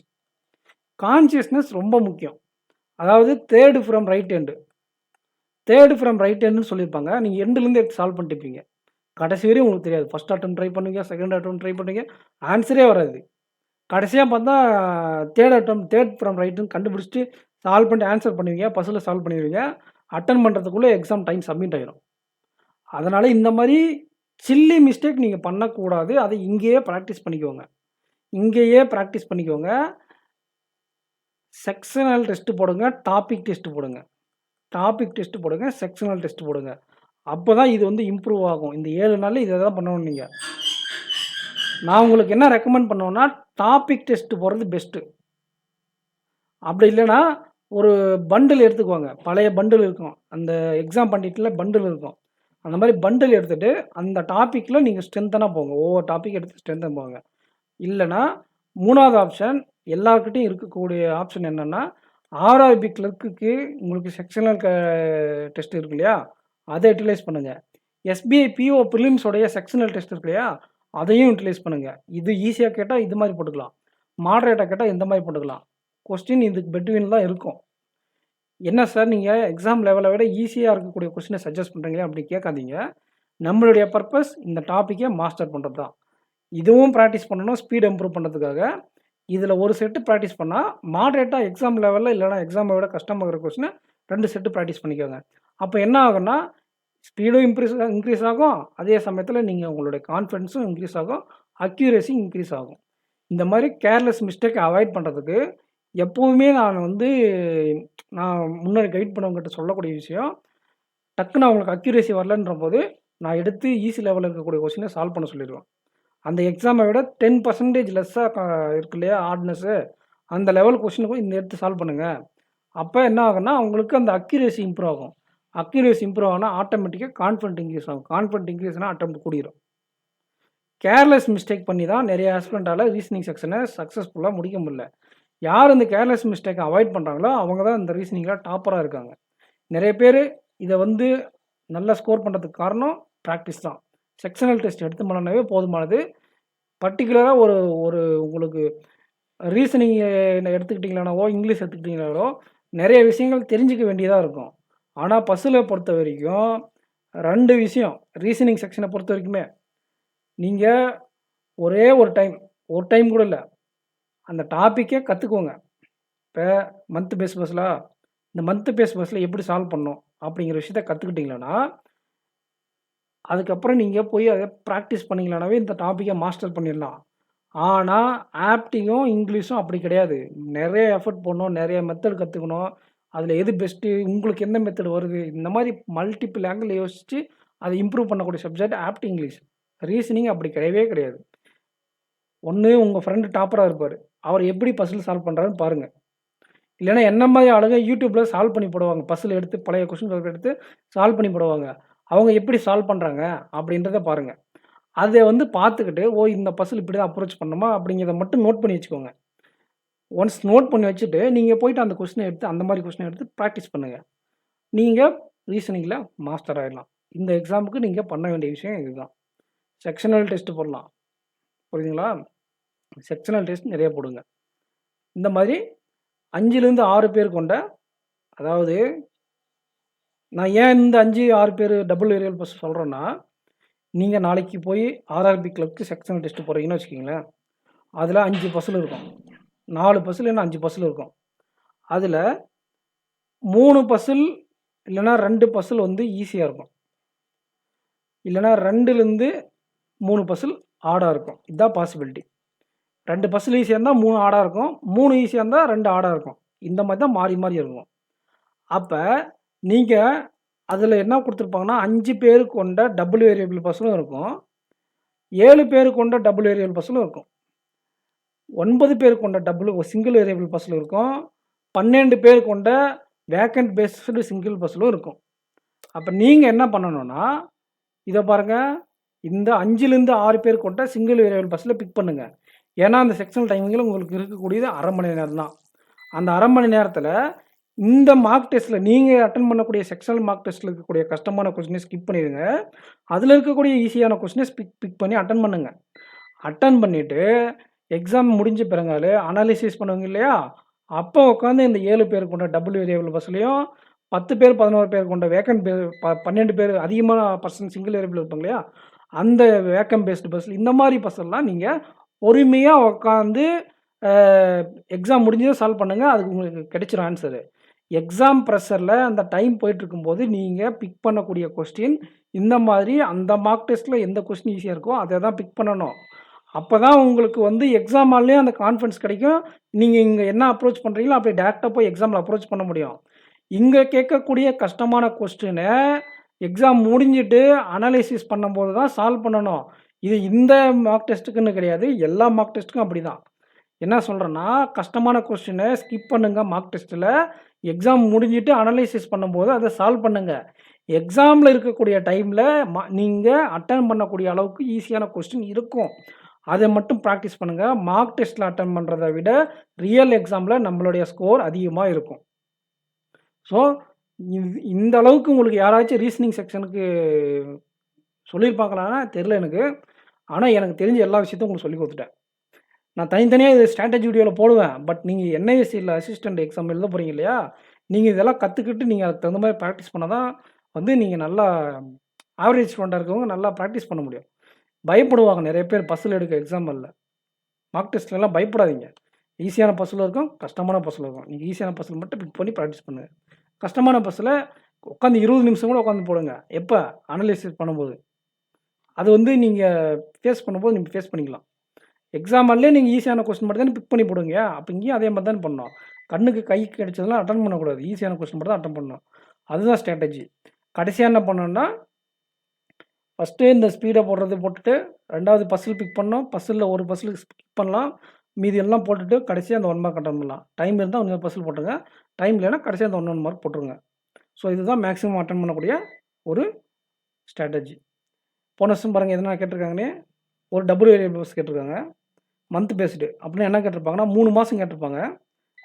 Speaker 1: ரொம்ப முக்கியம். அதாவது third from right hand. Third from right ஹேண்டுன்னு சொல்லியிருப்பாங்க. நீங்க எண்டுலேருந்து எடுத்து சால்வ் பண்ணிட்டுருப்பீங்க. கடைசி வரையும் உங்களுக்கு தெரியாது. ஃபர்ஸ்ட் அட்டெம்ப்ட் ட்ரை பண்ணுவீங்க, செகண்ட் அட்டெம்ப்ட் ட்ரை பண்ணுவீங்க, ஆன்ஸரே வராது. கடைசியா பார்த்தா தேர்ட் ஃப்ரம் ரைட்டுன்னு கண்டுபிடிச்சுட்டு சால்வ் பண்ணிட்டு ஆன்ஸர் பண்ணுவீங்க. பசில சால்வ் பண்ணிருவீங்க. அட்டெண்ட் பண்ணுறதுக்குள்ள எக்ஸாம் டைம் சப்மிட் ஆயிரும். அதனால இந்த மாரி சில்லி மிஸ்டேக் நீங்க பண்ணக்கூடாது. அதை இங்கேயே பிராக்டிஸ் பண்ணிக்கோங்க. இங்கேயே பிராக்டிஸ் பண்ணிக்கோங்க. செக்ஷனல் டெஸ்ட் போடுங்க, டாபிக் டெஸ்ட் போடுங்க. டாபிக் டெஸ்ட் போடுங்க, செக்ஷனல் டெஸ்ட் போடுங்க. அப்பதான் இது வந்து இம்ப்ரூவ் ஆகும். இந்த 7 நாள்ல இத தான் பண்ணணும் நீங்க. நான் உங்களுக்கு என்ன ரெக்கமெண்ட் பண்ணுவேன்னா, டாபிக் டெஸ்ட் போடுறது பெஸ்ட்டு. அப்படி இல்லன்னா, ஒரு பண்டில் எடுத்துக்கோங்க. பழைய பண்டில் இருக்கும். அந்த எக்ஸாம் பண்டிட்ல பண்டில் இருக்கும். அந்த மாரி பண்டில் எடுத்துட்டு, அந்த டாபிக்ல நீங்க ஸ்ட்ரென்த்தனா போங்க. ஒவ்வொரு டாபிக் எடுத்து ஸ்ட்ரென்த்தன் போங்க. இல்லன்னா, 3வது ஆப்ஷன் எல்லார்கிட்டயும் இருக்கக்கூடிய ஆப்ஷன் என்னன்னா, ஆர்ஆர்பி கிளர்க்குக்கு உங்களுக்கு செக்ஷனல் டெஸ்ட் இருக்கு இல்லையா? அத யுட்டிலைஸ் பண்ணுங்க. எஸ்பிஐ பிஓ பிரிலிம்ஸோடைய செக்ஷனல் டெஸ்ட் இருக்கு இல்லையா? அதையும் யுட்டிலைஸ் பண்ணுங்க. இது ஈஸியா கேட்டா இது மாரி போட்டுக்கலாம். மாடரேட்டா கேட்டா இந்த மாரி போட்டுக்கலாம். கொஸ்டின் இதுக்கு பிட்வீன் தான் இருக்கும். என்ன சார் நீங்க எக்ஸாம் லெவல விட ஈஸியா இருக்கக்கூடிய கொஸ்டின சஜெஸ்ட் பண்றீங்களே அப்படி கேட்காதீங்க. நம்மளுடைய பர்ப்பஸ் இந்த டாபிக்க மாஸ்டர் பண்றது தான். இதுவும் பிராக்டிஸ் பண்ணணும் ஸ்பீட் இம்ப்ரூவ் பண்றதுக்காக. இதுல ஒரு செட் பிராக்டிஸ் பண்ணா, மாடரேட்டா எக்ஸாம் லெவல்ல இல்லன்னா எக்ஸாம விட கஷ்டமா இருக்கிற கொஸ்டின 2 செட் பிராக்டிஸ் பண்ணிக்கோங்க. அப்ப என்ன ஆகும்னா, ஸ்பீடும் இன்க்ரீஸ் ஆகும். அதே சமயத்துல நீங்க உங்களுடைய கான்ஃபிடன்ஸும் இன்க்ரீஸ் ஆகும். அக்யூரசி இன்க்ரீஸ் ஆகும். இந்த மாரி கேர்லெஸ் மிஸ்டேக்க அவாய்ட் பண்றதுக்கு எப்பவுமே நான் முன்னாடி கைட் பண்ணவங்ககிட்ட சொல்லக்கூடிய விஷயம், டக்குனு அவங்களுக்கு அக்யூரசி வரலன்றபோது, நான் எடுத்து ஈஸி லெவல்ல இருக்கக்கூடிய கொஸ்டின சால்வ் பண்ண சொல்லிருவேன். அந்த எக்ஸாம விட 10% லெஸ்ஸா இருக்கு இல்லையா ஹார்ட்னஸ்ஸு, அந்த லெவல் கொஸ்டின இந்த எடுத்து சால்வ் பண்ணுங்க. அப்ப என்ன ஆகும்னா, உங்களுக்கு அந்த அக்யூரசி இம்ப்ரூவ் ஆகும். அக்யூரசி இம்ப்ரூவ் ஆனா ஆட்டோமேட்டிக்கா கான்ஃபிடென்ட் இன்க்ரீஸ் ஆகும். கான்ஃபிடென்ட் இன்க்ரீஸ்னா அட்டெம்ப்ட் கூடிரும். கேர்லெஸ் மிஸ்டேக் பண்ணி தான் நெறைய ஆஸ்பிரண்டால ரீசனிங் செக்ஷன சக்சஸ்ஃபுல்லா முடிக்க முடியல. யார் இந்த கேர்லெஸ் மிஸ்டேக்க அவாய்ட் பண்றாங்களோ, அவங்க தான் இந்த ரீசனிங்ல டாப்பரா இருக்காங்க. நெறைய பேரு இத வந்து நல்லா ஸ்கோர் பண்றதுக்கு காரணம் பிராக்டிஸ் தான். செக்ஷனல் டெஸ்ட் எடுத்து பண்ணனாவே போதுமானது. பர்ட்டிகுலரா ஒரு ஒரு உங்களுக்கு ரீசனிங் எடுத்துக்கிட்டீங்களானாவோ, இங்கிலீஷ் எடுத்துக்கிட்டீங்கனாலோ, நெறைய விஷயங்கள் தெரிஞ்சுக்க வேண்டியதா இருக்கும். ஆனா பசில பொறுத்தவரைக்கும் 2 விஷயம். ரீசனிங் செக்ஷன பொறுத்தவரைக்குமே, நீங்க ஒரே ஒரு டைம் கூட இல்ல. அந்த டாபிக்கே கத்துக்கோங்க. இப்ப மந்த் பேஸ் பஸ்லா, இந்த மந்த் பேஸ் பஸ்ல எப்படி சால்வ் பண்ணணும்? அப்படிங்கிற விஷயத்த கத்துக்கிட்டீங்கன்னா, அதுக்கப்புறம் நீங்க போய் அத பிராக்டிஸ் பண்ணீங்களானாவே இந்த டாபிக்க மாஸ்டர் பண்ணிடலாம். ஆனா, ஆப்டிங்கும், இங்கிலீஷும் அப்படி கிடையாது. நெறைய எஃபோர்ட் போடணும். நெறைய மெத்தட் கத்துக்கணும். அதுல எது பெஸ்ட்டு? உங்களுக்கு எந்த மெத்தட் வருது? இந்த மாரி மல்டிபிள் ஆங்கிள் யோசிச்சு, அத இம்ப்ரூவ் பண்ணக்கூடிய சப்ஜெக்ட் ஆப்ட் இங்கிலீஷ். ரீசனிங் அப்படி கிடையவே கிடையாது. ஒண்ணு உங்க ஃப்ரெண்ட் டாப்பரா இருப்பாரு. அவர் எப்படி பசில் சால்வ் பண்றாருன்னு பாருங்க. இல்லன்னா என்ன மாரி ஆளுங்க YouTubeல சால்வ் பண்ணி போடுவாங்க. பசில் எடுத்து பழைய கொஸ்டின் பேப்பர் எடுத்து சால்வ் பண்ணி போடுவாங்க. அவங்க எப்படி சால்வ் பண்றாங்க? அப்படின்றத பாருங்க. அத வந்து பார்த்துக்கிட்டு, ஓ! இந்த பசில் இப்படி தான் அப்ரோச் பண்ணணுமா? அப்படிங்கிறத மட்டும் நோட் பண்ணி வச்சுக்கோங்க. ஒன்ஸ் நோட் பண்ணி வச்சுட்டு, நீங்க போயிட்டு அந்த கொஸ்டின எடுத்து அந்த மாரி கொஸ்டின எடுத்து பிராக்டிஸ் பண்ணுங்க. நீங்க ரீசனிங்ல மாஸ்டர் ஆயிடலாம். இந்த எக்ஸாமுக்கு நீங்க பண்ண வேண்டிய விஷயம் இதுதான். செக்ஷனல் டெஸ்ட் போடலாம். புரியுதுங்களா? செக்ஷனல் டெஸ்ட் நெறைய போடுங்க. இந்த மாதிரி 5லிருந்து 6 பேர் கொண்ட அதாவது நான் ஏன் இந்த 5, 6 பேரு டபுள் வேரியபிள் பஸ் சொல்றேன்னா, நீங்க நாளைக்கு போய் ஆர்ஆர்பி கிளர்க்கு செக்ஷனல் டெஸ்ட் போடுறீங்கன்னு வச்சுக்கங்களேன். அதுல 5 பசில் இருக்கும். 4 பசில் இல்லன்னா 5 பசில் இருக்கும். அதுல 3 பசில் இல்லன்னா 2 பசில் வந்து ஈஸியா இருக்கும். இல்லன்னா 2லிருந்து 3 பசில் ஆடா இருக்கும். இதான் பாசிபிலிட்டி. 2 பசில் ஈஸியா இருந்தா 3 ஆடா இருக்கும். 3 ஈஸியா இருந்தா 2 ஆடா இருக்கும். இந்த மாரி தான் மாறி மாறி இருக்கும். அப்ப நீங்க அதுல என்ன குடுத்துருப்பாங்கன்னா, 5 பேரு கொண்ட டபுள் வேரியபிள் பசிலும் இருக்கும். 7 பேரு கொண்ட டபுள் வேரியபிள் பசிலும் இருக்கும். 9 பேர் கொண்ட சிங்கிள் வேரியபிள் பசில் இருக்கும். 12 பேர் கொண்ட வேக்கன்ட் பேஸ்டு சிங்கிள் பசிலும் இருக்கும். அப்ப நீங்க என்ன பண்ணணும்னா, இத பாருங்க. இந்த 5லிருந்து 6 பேர் கொண்ட சிங்கிள் வேரியபிள் பசில பிக் பண்ணுங்க. ஏன்னா, அந்த செக்ஷனல் டைமிங்ல உங்களுக்கு இருக்கக்கூடியது 1/2 மணி நேரம் தான். அந்த 1/2 மணி நேரத்துல இந்த மார்க் டெஸ்ட்ல நீங்க அட்டெண்ட் பண்ணக்கூடிய செக்ஷனல் மார்க் டெஸ்ட்ல இருக்கக்கூடிய கஷ்டமான கொஸ்டின ஸ்கிப் பண்ணிருங்க. அதுல இருக்கக்கூடிய ஈஸியான கொஸ்டின பிக் பண்ணி அட்டெண்ட் பண்ணுங்க. அட்டெண்ட் பண்ணிட்டு எக்ஸாம் முடிஞ்ச பிறகால அனாலிசிஸ் பண்ணுவீங்க இல்லையா? அப்போ உட்காந்து இந்த 7 பேர் கொண்ட டபுள் வேரியபிள் பஸ்லயும் 10 பேர் 11 பேர் கொண்ட வேக்கன்ட் 12 பேர் அதிகமான பர்சன் சிங்கிள் வேரியபிள் இருப்பாங்க இல்லையா, அந்த வேக்கம் பேஸ்டு பஸ்ஸில் இந்த மாதிரி பஸ்ஸெல்லாம் நீங்கள் பொறுமையாக உட்காந்து எக்ஸாம் முடிஞ்சதை சால்வ் பண்ணுங்கள். அதுக்கு உங்களுக்கு கிடைச்சிரும் ஆன்சரு. எக்ஸாம் ப்ரெஷரில் அந்த டைம் போயிட்டுருக்கும்போது நீங்கள் பிக் பண்ணக்கூடிய கொஸ்டின் இந்த மாதிரி அந்த மார்க் டெஸ்ட்டில் எந்த கொஸ்டின் ஈஸியாக இருக்கோ அதை தான் பிக் பண்ணணும். அப்போ தான் உங்களுக்கு வந்து எக்ஸாம் ஹால்லேயே அந்த கான்ஃபிடன்ஸ் கிடைக்கும். நீங்கள் இங்கே என்ன அப்ரோச் பண்ணுறீங்களோ அப்படி டேரெக்டாக போய் எக்ஸாமில் அப்ரோச் பண்ண முடியும். இங்கே கேட்கக்கூடிய கஷ்டமான கொஸ்டினை எக்ஸாம் முடிஞ்சிட்டு அனலைசிஸ் பண்ணும்போது தான் சால்வ் பண்ணணும். இது இந்த மார்க் டெஸ்ட்டுக்குன்னு கிடையாது, எல்லா மார்க் டெஸ்ட்டுக்கும் அப்படி தான். என்ன சொல்கிறேன்னா, கஷ்டமான கொஸ்டினை ஸ்கிப் பண்ணுங்கள் மார்க் டெஸ்ட்டில். எக்ஸாம் முடிஞ்சிட்டு அனலைசிஸ் பண்ணும்போது அதை சால்வ் பண்ணுங்கள். எக்ஸாமில் இருக்கக்கூடிய டைமில் நீங்கள் அட்டன் பண்ணக்கூடிய அளவுக்கு ஈஸியான கொஸ்டின் இருக்கும். அதை மட்டும் ப்ராக்டிஸ் பண்ணுங்கள். மார்க் டெஸ்ட்டில் அட்டன் பண்ணுறதை விட ரியல் எக்ஸாமில் நம்மளுடைய ஸ்கோர் அதிகமாக இருக்கும். ஸோ இந்த அளவுக்கு உங்களுக்கு யாராச்சும் ரீசனிங் செக்ஷனுக்கு சொல்லியிருப்பாங்களான்னா தெரில எனக்கு. ஆனால் எனக்கு தெரிஞ்ச எல்லா விஷயத்தையும் உங்களுக்கு சொல்லி கொடுத்துட்டேன். நான் தனித்தனியாக இது ஸ்ட்ராட்டஜி வீடியோவில் போடுவேன். பட் நீங்கள் என்ஐஎஸ்சியில் அசிஸ்டண்ட் எக்ஸாம் எழுத போகிறீங்க இல்லையா, நீங்கள் இதெல்லாம் கற்றுக்கிட்டு நீங்கள் அதுக்கு தகுந்த மாதிரி ப்ராக்டிஸ் பண்ணால் தான் வந்து நீங்கள் நல்லா ஆவரேஜ் ஸ்டூடெண்ட்டாக இருக்கவங்க நல்லா ப்ராக்டிஸ் பண்ண முடியும். பயப்படுவாங்க நிறைய பேர் பஸ்ஸில் எடுக்க எக்ஸாம் இல்லை. மார்க் டெஸ்ட்லலாம் பயப்படாதீங்க. ஈஸியான பஸ்ஸில் இருக்கும், கஷ்டமான பஸ்ஸில் இருக்கும். நீங்கள் ஈஸியான பஸ்ஸில் மட்டும் பிக் பண்ணி ப்ராக்டிஸ் பண்ணுங்கள். கஷ்டமான பஸ்ஸில் உட்காந்து 20 நிமிஷம் கூட உட்காந்து போடுங்க. எப்போ அனலைசிஸ் பண்ணும்போது அது வந்து நீங்கள் ஃபேஸ் பண்ணும்போது நீங்கள் ஃபேஸ் பண்ணிக்கலாம். எக்ஸாம் ஹால்லே நீங்கள் ஈஸியான கொஸ்டின் மட்டும் தானே பிக் பண்ணி போடுங்க. அப்போ இங்கேயும் அதே மாதிரி தான் பண்ணணும். கண்ணுக்கு கைக்கு கிடைச்சதெல்லாம் அட்டன் பண்ணக்கூடாது. ஈஸியான கொஸ்டின் மட்டும் தான் அட்டன் பண்ணணும். அதுதான் ஸ்ட்ராட்டஜி. கடைசியாக என்ன பண்ணணும்னா, ஃபஸ்ட்டு இந்த ஸ்பீடை போடுறது போட்டுட்டு 2வது பஸ்ஸில் பிக் பண்ணோம். பஸ்ஸில் ஒரு பஸ்ஸில் பிக் பண்ணலாம். மீதி எல்லாம் போட்டுட்டு கடைசியாக அந்த 1 மார்க் அட்டன் பண்ணலாம். டைம் இருந்தால் இன்னொரு பஸ்ஸில் போட்டுருங்க. டைம் இல்லைன்னா கடைசியாக அந்த 1 மார்க் போட்டுருங்க. ஸோ இதுதான் மேக்ஸிமம் அட்டன் பண்ணக்கூடிய ஒரு ஸ்ட்ராட்டஜி. போன வருஷம் பாருங்கள் எதனா கேட்டிருக்காங்கன்னே, ஒரு டபுள் வேரியபிள் பஸ் கேட்டிருக்காங்க. மந்த் பேஸ்டு அப்படின்னா என்ன கேட்டிருப்பாங்கன்னா 3 மாதம் கேட்டிருப்பாங்க.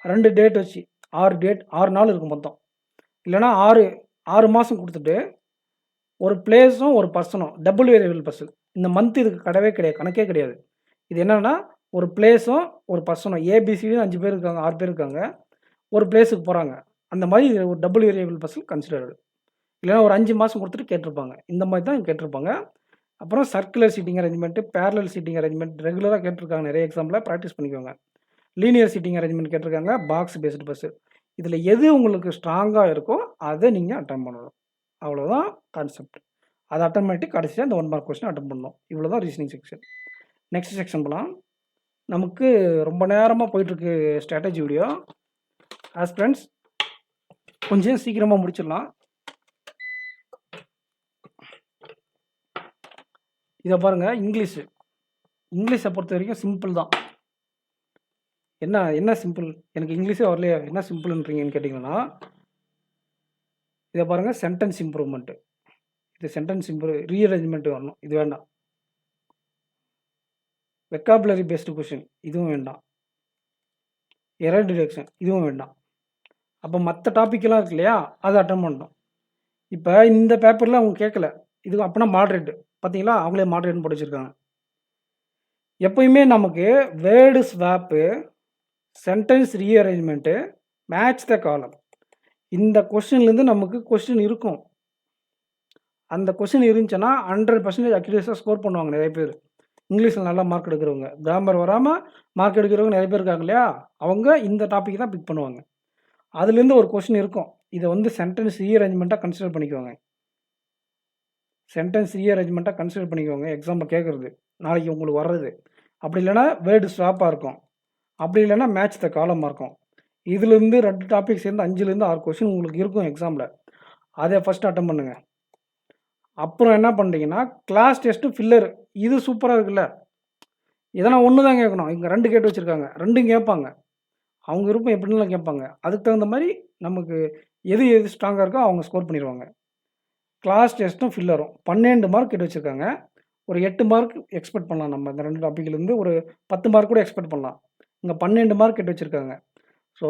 Speaker 1: 2 டேட் வச்சு 6 நாள் இருக்கும் மொத்தம். இல்லைனா 6 மாதம் கொடுத்துட்டு ஒரு பிளேஸும் ஒரு பர்சனும் டபுள் வேரியபிள் பஸ்ஸு. இந்த மந்த் இதுக்கு கணக்கே கிடையாது. இது என்னென்னா ஒரு பிளேஸும் ஒரு பர்சனும் ஏபிசியும் 5 பேர் இருக்காங்க, 6 பேர் இருக்காங்க, ஒரு பிளேஸுக்கு போகிறாங்க. அந்த மாதிரி ஒரு டபுள் வேரியபிள் பஸ்ஸில் கன்சிடர்டு. இல்லைனா ஒரு 5 மாதம் கொடுத்துட்டு கேட்டிருப்பாங்க. இந்த மாதிரி தான் கேட்டிருப்பாங்க. அப்புறம் circular seating arrangement, parallel seating arrangement ரெகுலராக கேட்டிருக்காங்க நிறைய எக்ஸாம்பிள். ப்ராக்டிஸ் பண்ணிக்கோங்க. லீனியர் சீட்டிங் அரேஞ்ச்மெண்ட் கேட்டிருக்காங்க. Box based puzzle. இதில் எது உங்களுக்கு ஸ்ட்ராங்காக இருக்கோ அதை நீங்கள் அட்டன் பண்ணணும். அவ்வளோதான் கான்செப்ட். அதை அட்டன் பண்ணிட்டு கடைசியாக இந்த 1 மார்க் கொஸ்டின் அட்டன் பண்ணணும். இவ்வளோ தான் ரீசனிங் செக்ஷன். நெக்ஸ்ட் செக்ஷன் போகலாம். நமக்கு ரொம்ப நேரமாக போயிட்டுருக்கு ஸ்ட்ராட்டஜி வீடியோ. ஃப்ரெண்ட்ஸ் கொஞ்சம் சீக்கிரமாக முடிச்சிடலாம். இதை பாருங்கள், இங்கிலீஷை பொறுத்த வரைக்கும் சிம்பிள் தான். என்ன சிம்பிள்? எனக்கு இங்கிலீஷே வரலையா, என்ன சிம்பிள்ன்றீங்கன்னு கேட்டிங்கன்னா, இதை பாருங்கள், சென்டென்ஸ் இம்ப்ரூவ்மெண்ட்டு. இது சென்டென்ஸ் ரீஅரேஞ்ச்மெண்ட்டு வரணும். இது வேண்டாம். வெக்காபுலரி பேஸ்டு கொஷின் இதுவும் வேண்டாம். எரர் டிடெக்ஷன் இதுவும் வேண்டாம். அப்போ மற்ற டாப்பிக்கெல்லாம் இருக்கு இல்லையா, அதை அட்டன் பண்ணணும். இப்போ இந்த பேப்பரில் அவங்க கேட்கல, இது அப்போனா மாட்ரேட்டு பார்த்தீங்களா, அவங்களே மாட்ரேட்னு போட்டு வச்சுருக்காங்க. எப்பயுமே நமக்கு word swap, sentence rearrangement, match the column, இந்த கொஸ்டின்லேருந்து நமக்கு கொஸ்டின் இருக்கும். அந்த கொஸ்டின் இருந்துச்சுன்னா 100% அக்யூரேஸாக ஸ்கோர் பண்ணுவாங்க நிறைய பேர். இங்கிலீஷில் நல்லா மார்க் எடுக்கிறவங்க, கிராமர் வராமல் மார்க் எடுக்கிறவங்க நிறைய பேர் இருக்காங்க இல்லையா, அவங்க இந்த டாபிக் தான் பிக் பண்ணுவாங்க. அதுலேருந்து ஒரு கொஸ்டின் இருக்கும். இதை வந்து சென்டென்ஸ் ரீஅரேஞ்ச்மெண்ட்டாக கன்சிடர் பண்ணிக்குவாங்க. சென்டென்ஸ் ரீஅரேஞ்ச்மெண்ட்டாக கன்சிடர் பண்ணிக்குவாங்க. எக்ஸாம்பிள் கேட்குறது நாளைக்கு உங்களுக்கு வர்றது. அப்படி இல்லைனா வேர்டு ஸ்வாப்பாக இருக்கும். அப்படி இல்லைனா மேட்ச் த காலமாக இருக்கும். இதுலேருந்து 2 டாபிக் சேர்ந்து 5லேருந்து 6 கொஸ்டின் உங்களுக்கு இருக்கும் எக்ஸாமில். அதை ஃபஸ்ட்டு அட்டன் பண்ணுங்கள். அப்புறம் என்ன பண்ணுறீங்கன்னா, கிளாஸ் டெஸ்ட்டு ஃபில்லர் இது சூப்பராக இருக்குல்ல. இதெல்லாம் ஒன்று தான் கேட்கணும். இங்கே 2 கேட்டு வச்சுருக்காங்க, 2ம் கேட்பாங்க. அவங்க விருப்பம் எப்படின்லாம் கேட்பாங்க. அதுக்கு தகுந்த மாதிரி நமக்கு எது ஸ்ட்ராங்காக இருக்கோ அவங்க ஸ்கோர் பண்ணிடுவாங்க. கிளாஸ் டெஸ்ட்டும் ஃபில்லரும் 12 மார்க் கேட்டு வச்சுருக்காங்க. ஒரு 8 மார்க் எக்ஸ்பெக்ட் பண்ணலாம். நம்ம இந்த 2 டாப்பிக்லேருந்து ஒரு 10 மார்க் கூட எக்ஸ்பெக்ட் பண்ணலாம். இங்கே 12 மார்க் கேட்டு வச்சுருக்காங்க. ஸோ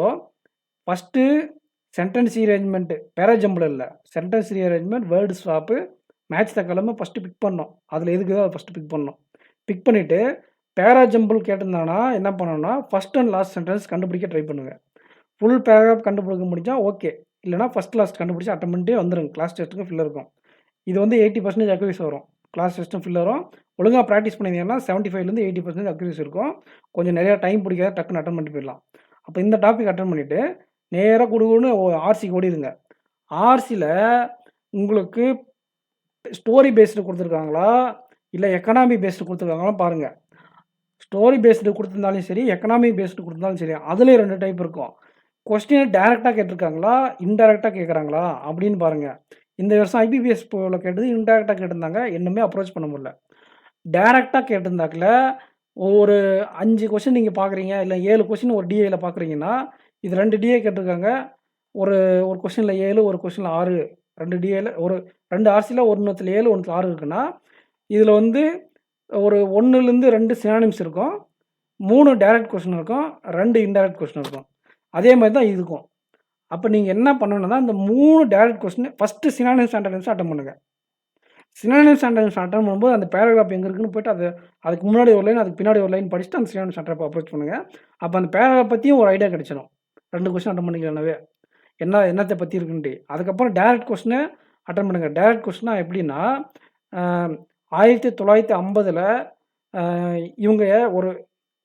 Speaker 1: ஃபஸ்ட்டு சென்டென்ஸ் ரீஅரேஞ்ச்மெண்ட்டு, பேராஜம்பிள் இல்லை, sentence rearrangement, word swap, match the காலம் ஃபஸ்ட்டு பிக் பண்ணணும். அதில் எதுக்கு தான் ஃபஸ்ட்டு பிக் பண்ணணும். பிக் பண்ணிவிட்டு பேராஜம்பிள் கேட்டிருந்தாங்கன்னா என்ன பண்ணணும்னா, ஃபஸ்ட் அண்ட் லாஸ்ட் சென்டென்ஸ் கண்டுபிடிக்க ட்ரை பண்ணுங்கள். ஃபுல் பேராகிராஃப் கண்டுபிடிக்க முடிஞ்சால் ஓகே. இல்லைனா ஃபஸ்ட் கிளாஸ் கண்டுபிடிச்சி அட்டன் பண்ணிட்டே வந்துருங்க. கிளாஸ் டெஸ்ட்டுக்கும் ஃபில் இருக்கும். இது வந்து 80% அக்யூரேசி வரும். கிளாஸ் டெஸ்ட்டும் ஃபில் வரும். ஒழுங்காக ப்ராக்டிஸ் பண்ணியிருந்தீங்கன்னா 75லேருந்து 80% அக்யூரேசி இருக்கும். கொஞ்சம் நிறையா டைம் பிடிக்காத டக்குன்னு அட்டன் பண்ணிட்டு போயிடலாம். அப்போ இந்த டாபிக் அட்டன் பண்ணிவிட்டு நேராக குடுகுடுன்னு ஆர்சிக்கு ஓடிடுங்க. ஆர்சியில் உங்களுக்கு ஸ்டோரி பேஸ்டு கொடுத்துருக்காங்களா இல்லை எக்கனாமி பேஸ்டு கொடுத்துருக்காங்களா பாருங்கள். ஸ்டோரி பேஸ்டு கொடுத்துருந்தாலும் சரி, எக்கனாமிக் பேஸ்டு கொடுத்துருந்தாலும் சரி, அதுலேயும் 2 டைப் இருக்கும். கொஸ்டினை டேரெக்டாக கேட்டிருக்காங்களா இன்டெரக்டாக கேட்குறாங்களா அப்படின்னு பாருங்கள். இந்த வருஷம் ஐபிபிஎஸ் போல கேட்டது இன்டெரக்டாக கேட்டிருந்தாங்க, இன்னுமே அப்ரோச் பண்ண முடியல. டேரெக்டாக கேட்டிருந்தாக்கில் ஒரு 5 கொஸ்டின் நீங்கள் பார்க்குறீங்க, இல்லை 7 கொஸ்டின் ஒரு டிஏயில் பார்க்குறீங்கன்னா, இது 2 டிஏ கேட்டிருக்காங்க. ஒரு கொஸ்டினில் 7, ஒரு கொஸ்டினில் 6, 2 டிஏயில் ஒரு 2 ஆர்சியில் ஒன்றுத்தில் 7, ஒன்றுத்தில் 6 இருக்குன்னா, இதில் வந்து ஒரு 1லேருந்து 2 சினானிம்ஸ் இருக்கும், 3 டைரக்ட் கொஸ்டின் இருக்கும், 2 இன்டைரக்ட் கொஸ்டின் இருக்கும். அதே மாதிரி தான் இதுக்கும். அப்போ நீங்கள் என்ன பண்ணணும்னா, இந்த 3 direct question first synonyms antonyms attend பண்ணுங்கள். சினானிம்ஸ் ஆன்டனிம்ஸ் அட்டன் பண்ணும்போது அந்த பேராகிராஃப் எங்கே இருக்குன்னு போய்ட்டு அதுக்கு முன்னாடி ஒரு லைன், அதுக்கு பின்னாடி ஒரு லைன் படிச்சுட்டு அந்த சினானிம்ஸ் ஆன்டனிம்ஸ் அப்ரோச் பண்ணுங்கள். அப்போ அந்த பேராகிராஃப் பற்றியும் ஒரு ஐடியா கிடைச்சிடும். 2 கொஸ்டின் அட்டன் பண்ணிக்கலனாவே என்னத்தை பற்றி இருக்குன்ட்டு. அதுக்கப்புறம் டைரக்ட் கொஸ்டினை அட்டன் பண்ணுங்கள். டைரக்ட் கொஸ்டினா எப்படின்னா, 1950ல் இவங்க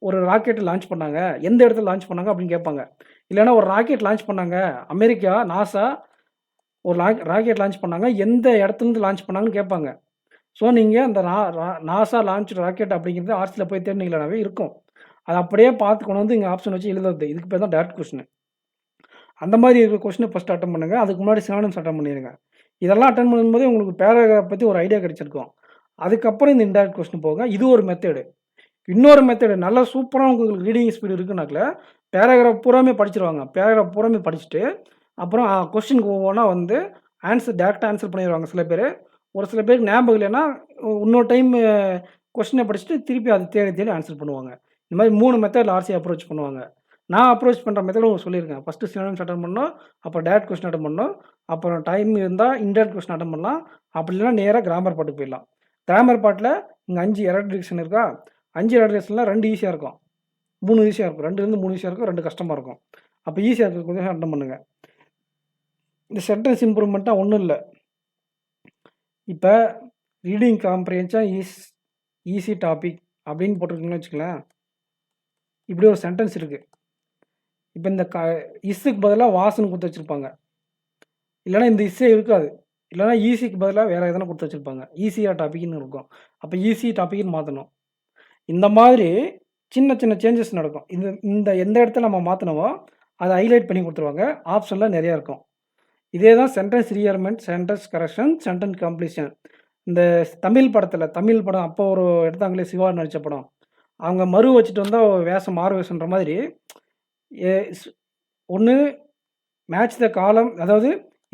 Speaker 1: ஒரு ராக்கெட் லான்ச் பண்ணாங்க, எந்த இடத்துல லான்ச் பண்ணாங்க அப்படின்னு கேட்பாங்க. இல்லைன்னா ஒரு ராக்கெட் லான்ச் பண்ணாங்க, அமெரிக்கா நாசா ஒரு ராக்கெட் லான்ச் பண்ணாங்க, எந்த இடத்துலேருந்து லான்ச் பண்ணாங்கன்னு கேட்பாங்க. ஸோ நீங்கள் அந்த நாசா லான்ச் ராக்கெட் அப்படிங்கிறது ஆர்ட்ஸில் போய் தேடினீங்களாவே இருக்கும். அதை அப்படியே பார்த்து கொண்டு வந்து இங்கே ஆப்ஷன் வச்சு எழுதுறது, இதுக்கு பேர் தான் டைரக்ட் கொஸ்டின். அந்த மாதிரி இருக்கிற கொஸ்டினை ஃபஸ்ட் அட்டன் பண்ணுங்கள். அதுக்கு முன்னாடி சினானிம்ஸ் அட்டன் பண்ணிடுங்க. இதெல்லாம் அட்டன் பண்ணும்போது உங்களுக்கு பேராகிராஃப் பற்றி ஒரு ஐடியா கிடைச்சிருக்கும். அதுக்கப்புறம் இந்த இன்டைரக்ட் கொஸ்டின் போக இது ஒரு மெத்தடு. இன்னொரு மெத்தடு நல்லா சூப்பராக உங்களுக்கு ரீடிங் ஸ்பீடு இருக்குனாக்கல பேராகிராஃப் பூராமே படிச்சிருவாங்க. பேராகிராஃப் பூராமே படிச்சுட்டு அப்புறம் கொஸ்டினுக்கு ஒவ்வொன்றா வந்து டேரெக்டாக ஆன்சர் பண்ணிடுவாங்க சில பேர். ஒரு சில பேருக்கு ஞாபகம் இல்லைன்னா இன்னொரு டைம் கொஸ்டினை படிச்சுட்டு திருப்பி அதை தேடி ஆன்சர் பண்ணுவாங்க. இந்த மாதிரி 3 மெத்தடில் ஆர்சி அப்ரோச் பண்ணுவாங்க. நான் அப்ரோச் பண்ணுற மெத்தட் உங்களுக்கு சொல்லியிருக்கேன். ஃபஸ்ட்டு சினானிம்ஸ் அட்டன் பண்ணணும், அப்புறம் டைரக்ட் கொஸ்டின் அட்டன் பண்ணணும், அப்புறம் டைம் இருந்தால் இன்டைரக்ட் கொஸ்டின் அட்டன் பண்ணலாம். அப்படி இல்லைன்னா நேராக கிராமர் பாட்டுக்கு போயிடலாம். கிராமர் பாட்டில் இங்கே 5 எரர் டிரெக்ஷன் இருக்கா, 5 எரர் டிரெக்ஷனில் 2 ஈஸியாக இருக்கும், 3 ஈஸியாக இருக்கும், 2லேருந்து 3 ஈஸியாக இருக்கும், 2 கஷ்டமாக இருக்கும். அப்போ ஈஸியாக இருக்கிற கொஞ்சம் அட்டன் பண்ணுங்கள். இந்த சென்டென்ஸ் இம்ப்ரூவ்மெண்ட்டாக ஒன்றும் இல்லை. இப்போ ரீடிங் காம்ப்ரிஹென்ஷன் ஈஸி டாபிக் அப்படின்னு போட்டிருக்கீங்கன்னு வச்சுக்கலாம். இப்படி ஒரு சென்டென்ஸ் இருக்குது. இப்போ இந்த இஸ்ஸுக்கு பதிலாக வாசுன்னு கொடுத்து வச்சுருப்பாங்க, இல்லைனா இந்த இஸ்ஸே இருக்காது, இல்லைனா ஈஸிக்கு பதிலாக வேறு எதனா கொடுத்து வச்சுருப்பாங்க. ஈஸியாக டாபிக்னு இருக்கும். அப்போ ஈஸி டாபிக்னு மாற்றணும். இந்த மாதிரி சின்ன சின்ன சேஞ்சஸ் நடக்கும். இந்த எந்த இடத்துல நம்ம மாற்றினவோ அதை ஹைலைட் பண்ணி கொடுத்துருவாங்க. ஆப்ஷனில் நிறையா இருக்கும். இதே தான் sentence rearrangement, sentence correction, sentence completion. இந்த தமிழ் படம் அப்போ ஒரு எடுத்தாங்களே, சிவா நடித்த படம், அவங்க மறு வச்சுட்டு வந்தால் வேஷம் மாறு வேஷன்ற மாதிரி ஒன்று மேட்ச் த காலம், அதாவது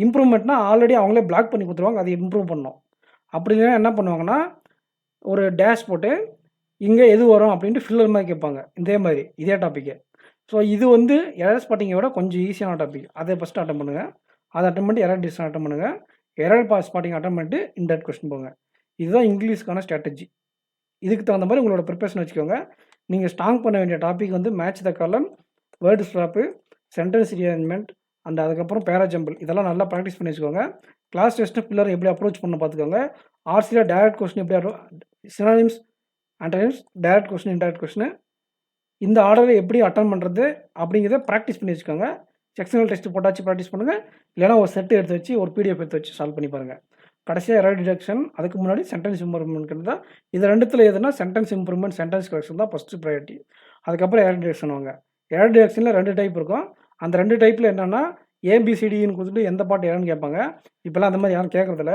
Speaker 1: இம்ப்ரூவ்மெண்ட்னா ஆல்ரெடி அவங்களே பிளாக் பண்ணி கொடுத்துருவாங்க, அதை இம்ப்ரூவ் பண்ணணும். அப்படி இல்லைன்னா என்ன பண்ணுவாங்கன்னா ஒரு டேஷ் போட்டு இங்கே எது வரும் அப்படின்ட்டு ஃபில்லர் மாதிரி கேட்பாங்க. இதே டாப்பிக்கு. ஸோ இது வந்து எரர் ஸ்பாட்டிங்கை விட கொஞ்சம் ஈஸியான டாபிக். அதை ஃபஸ்ட்டு அட்டன் பண்ணுங்கள். அதை அட்டன் பண்ணிட்டு எரர் டிரெக்ஷன் அட்டன் பண்ணுங்கள். எரர் ஸ்பாட்டிங் அட்டன் பண்ணிட்டு இன்டைரக்ட் கொஸ்டின் போங்க. இதுதான் இங்கிலீஷ்க்கான ஸ்ட்ராட்டஜி. இதுக்கு தகுந்த மாதிரி உங்களோட ப்ரிப்பரேஷன் வச்சுக்கோங்க. நீங்கள் ஸ்ட்ராங் பண்ண வேண்டிய டாபிக் வந்து மேட்ச் த காலம், word swap, sentence rearrangement and அதுக்கப்புறம் பேராஜம்பிள். இதெல்லாம் நல்லா ப்ராக்டிஸ் பண்ணி வச்சுக்கோங்க. கிளாஸ் டெஸ்ட்டு பில்லர் எப்படி அப்ரோச் பண்ண பார்த்துக்கோங்க. ஆர்சியில் டைரக்ட் கொஸ்டின் எப்படி synonyms antonyms, direct question, indirect question, இந்த ஆர்டரை எப்படி அட்டன் பண்ணுறது அப்படிங்கிறத ப்ராக்டிஸ் பண்ணி வச்சுக்கோங்க. செக்ஷனல் டெஸ்ட்டு போட்டாச்சு ப்ராக்டிஸ் பண்ணுங்கள். இல்லைனா ஒரு செட்டு எடுத்து வச்சு ஒரு பிடிஎஃப் எடுத்து வச்சு சால்வ் பண்ணி பாருங்கள். கடைசியாக எரர் டிடெக்ஷன், அதுக்கு முன்னாடி சென்டென்ஸ் இம்ப்ரூவ்மெண்ட் தான். இது ரெண்டுத்தில் எதுனா சென்டென்ஸ் இம்ப்ரூவ்மெண்ட், சென்டென்ஸ் கரெக்ஷன் தான் ஃபஸ்ட்டு ப்ரையாரிட்டி. அதுக்கப்புறம் எரர் டிடெக்ஷன் வாங்க. எரர் டிடெக்ஷனில் 2 டைப் இருக்கும். அந்த 2 டைப்பில் என்னென்னா ஏபிசிடின்னு கொடுத்துட்டு எந்த பாட்டு எரர்னு கேட்பாங்க. இப்போல்லாம் அந்த மாதிரி யாரும் கேட்குறதில்ல.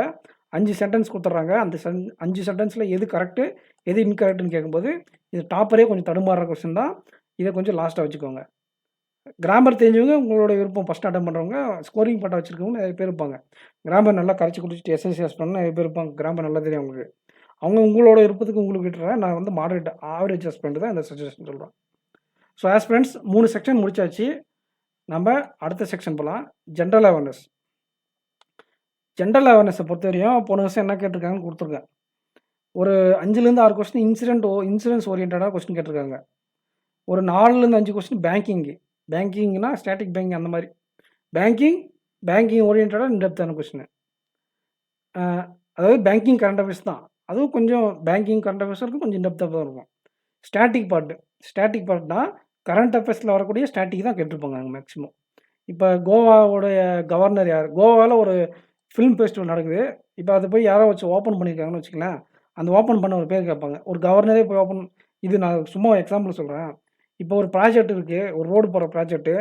Speaker 1: 5 சென்டென்ஸ் கொடுத்துட்றாங்க. அந்த 5 சென்டென்ஸில் எது கரெக்டு எது இன்கரெக்டுன்னு கேட்கும்போது இது டாப்பரே கொஞ்சம் தடுமாறுற கொஸ்டின் தான். இதை கொஞ்சம் லாஸ்ட்டாக வச்சுக்கோங்க. கிராமர் தெரிஞ்சவங்க உங்களோட விருப்பம், ஃபஸ்ட் அட்டன் பண்ணுறவங்க, ஸ்கோரிங் பாட்டை வச்சுருக்கவங்க நிறைய பேர் இருப்பாங்க. கிராமர் நல்லா கரைச்சி குடிச்சிட்டு எஸ்எஸ்சிஎஸ் பண்ண நிறைய பேர் இருப்பாங்க. கிராமர் நல்லா தெரியும் அவங்களுக்கு. அவங்க உங்களோட விருப்பத்துக்கு உங்களுக்கு விட்டுறேன். நான் வந்து மாடரேட் ஆவரேஜ் ஹஸ்பண்ட் தான் இந்த சஜஷன் சொல்கிறேன். ஸோ ஆஸ் ஃப்ரெண்ட்ஸ் 3 செக்ஷன் முடிச்சாச்சு. நம்ம அடுத்த செக்ஷன் போகலாம். General awareness. ஜென்ரல் அவேர்னஸை பொறுத்தவரையும் போன வருஷம் என்ன கேட்டிருக்காங்கன்னு கொடுத்துருக்கேன். ஒரு 5லேருந்து 6 கொஸ்டின் இன்சூரன்ஸ் ஓரியன்டாக கொஸ்டின் கேட்டிருக்காங்க. ஒரு 4லேருந்து 5 கொஸ்டின் பேங்கிங்னா ஸ்டாட்டிக் பேங்கிங், அந்த மாதிரி பேங்கிங் பேங்கிங் ஓரியன்டடாக இன்டெப்த்தான கொஸ்டின். அதாவது பேங்கிங் கரண்ட் அஃபேர்ஸ் தான். அதுவும் கொஞ்சம் பேங்கிங் கரண்ட் அஃபேர்ஸ் இருக்கும், கொஞ்சம் இன்டெப்த்தாக தான் இருக்கும். ஸ்டாட்டிக் பார்ட்னா கரண்ட் அஃபேர்ஸில் வரக்கூடிய ஸ்டாட்டிக் தான் கேட்டிருப்பாங்க அங்கே மேக்ஸிமம். இப்போ கோவாவுடைய கவர்னர் யார்? கோவாவில் ஒரு ஃபிலிம் ஃபெஸ்டிவல் நடக்குது. இப்போ அதை போய் யாரோ வச்சு ஓப்பன் பண்ணியிருக்காங்கன்னு வச்சுக்கலாம். அந்த ஓப்பன் பண்ண ஒரு பேர் கேட்பாங்க. ஒரு கவர்னரே போய் ஓப்பன், இது நான் சும்மா எக்ஸாம்பிள் சொல்கிறேன். இப்போ ஒரு ப்ராஜெக்ட் இருக்குது, ஒரு ரோடு போகிற ப்ராஜெக்ட்டு.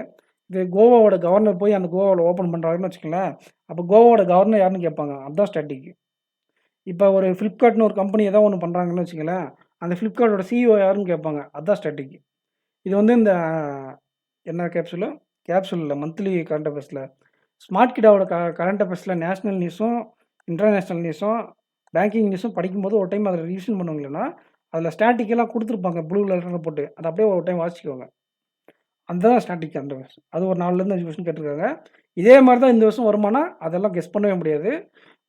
Speaker 1: இது கோவாவோட கவர்னர் போய் அந்த கோவாவில் ஓப்பன் பண்ணுறாருன்னு வச்சுக்கங்களேன். அப்போ கோவாவோட கவர்னர் யாருன்னு கேட்பாங்க. அதுதான் ஸ்டாட்டிக். இப்போ ஒரு ஃப்ளிப்கார்ட்னு ஒரு கம்பெனி ஏதோ ஒன்று பண்ணுறாங்கன்னு வச்சுக்கங்களேன். அந்த ஃப்ளிப்கார்ட்டோட சிஇஓ யாருன்னு கேட்பாங்க. அதுதான் ஸ்டாட்டிக். இது வந்து இந்த என்ன கேப்சூல் இல்லை, மந்த்லி கரண்ட் அஃபேர்ஸில் ஸ்மார்ட் கிடாவோட கரண்ட் அஃபேர்ஸில் நேஷ்னல் நியூஸும் இன்டர்நேஷ்னல் நியூஸும் பேங்கிங் நியூஸும் படிக்கும்போது ஒரு டைம் அதில் ரிவிஷன் பண்ணுவாங்களேன்னா அதில் ஸ்டாட்டிக்கெல்லாம் கொடுத்துருப்பாங்க ப்ளூ லெட்டரில் போட்டு. அதை அப்படியே ஒரு டைம் வாசிக்குவாங்க. அதுதான் ஸ்டாட்டிக் கரண்ட் அஃபேர்ஸ். அது ஒரு 4லேருந்து 5 வருஷம் கேட்டிருக்காங்க. இதே மாதிரி தான் இந்த வருஷம் வருமானா அதெல்லாம் கெஸ் பண்ணவே முடியாது.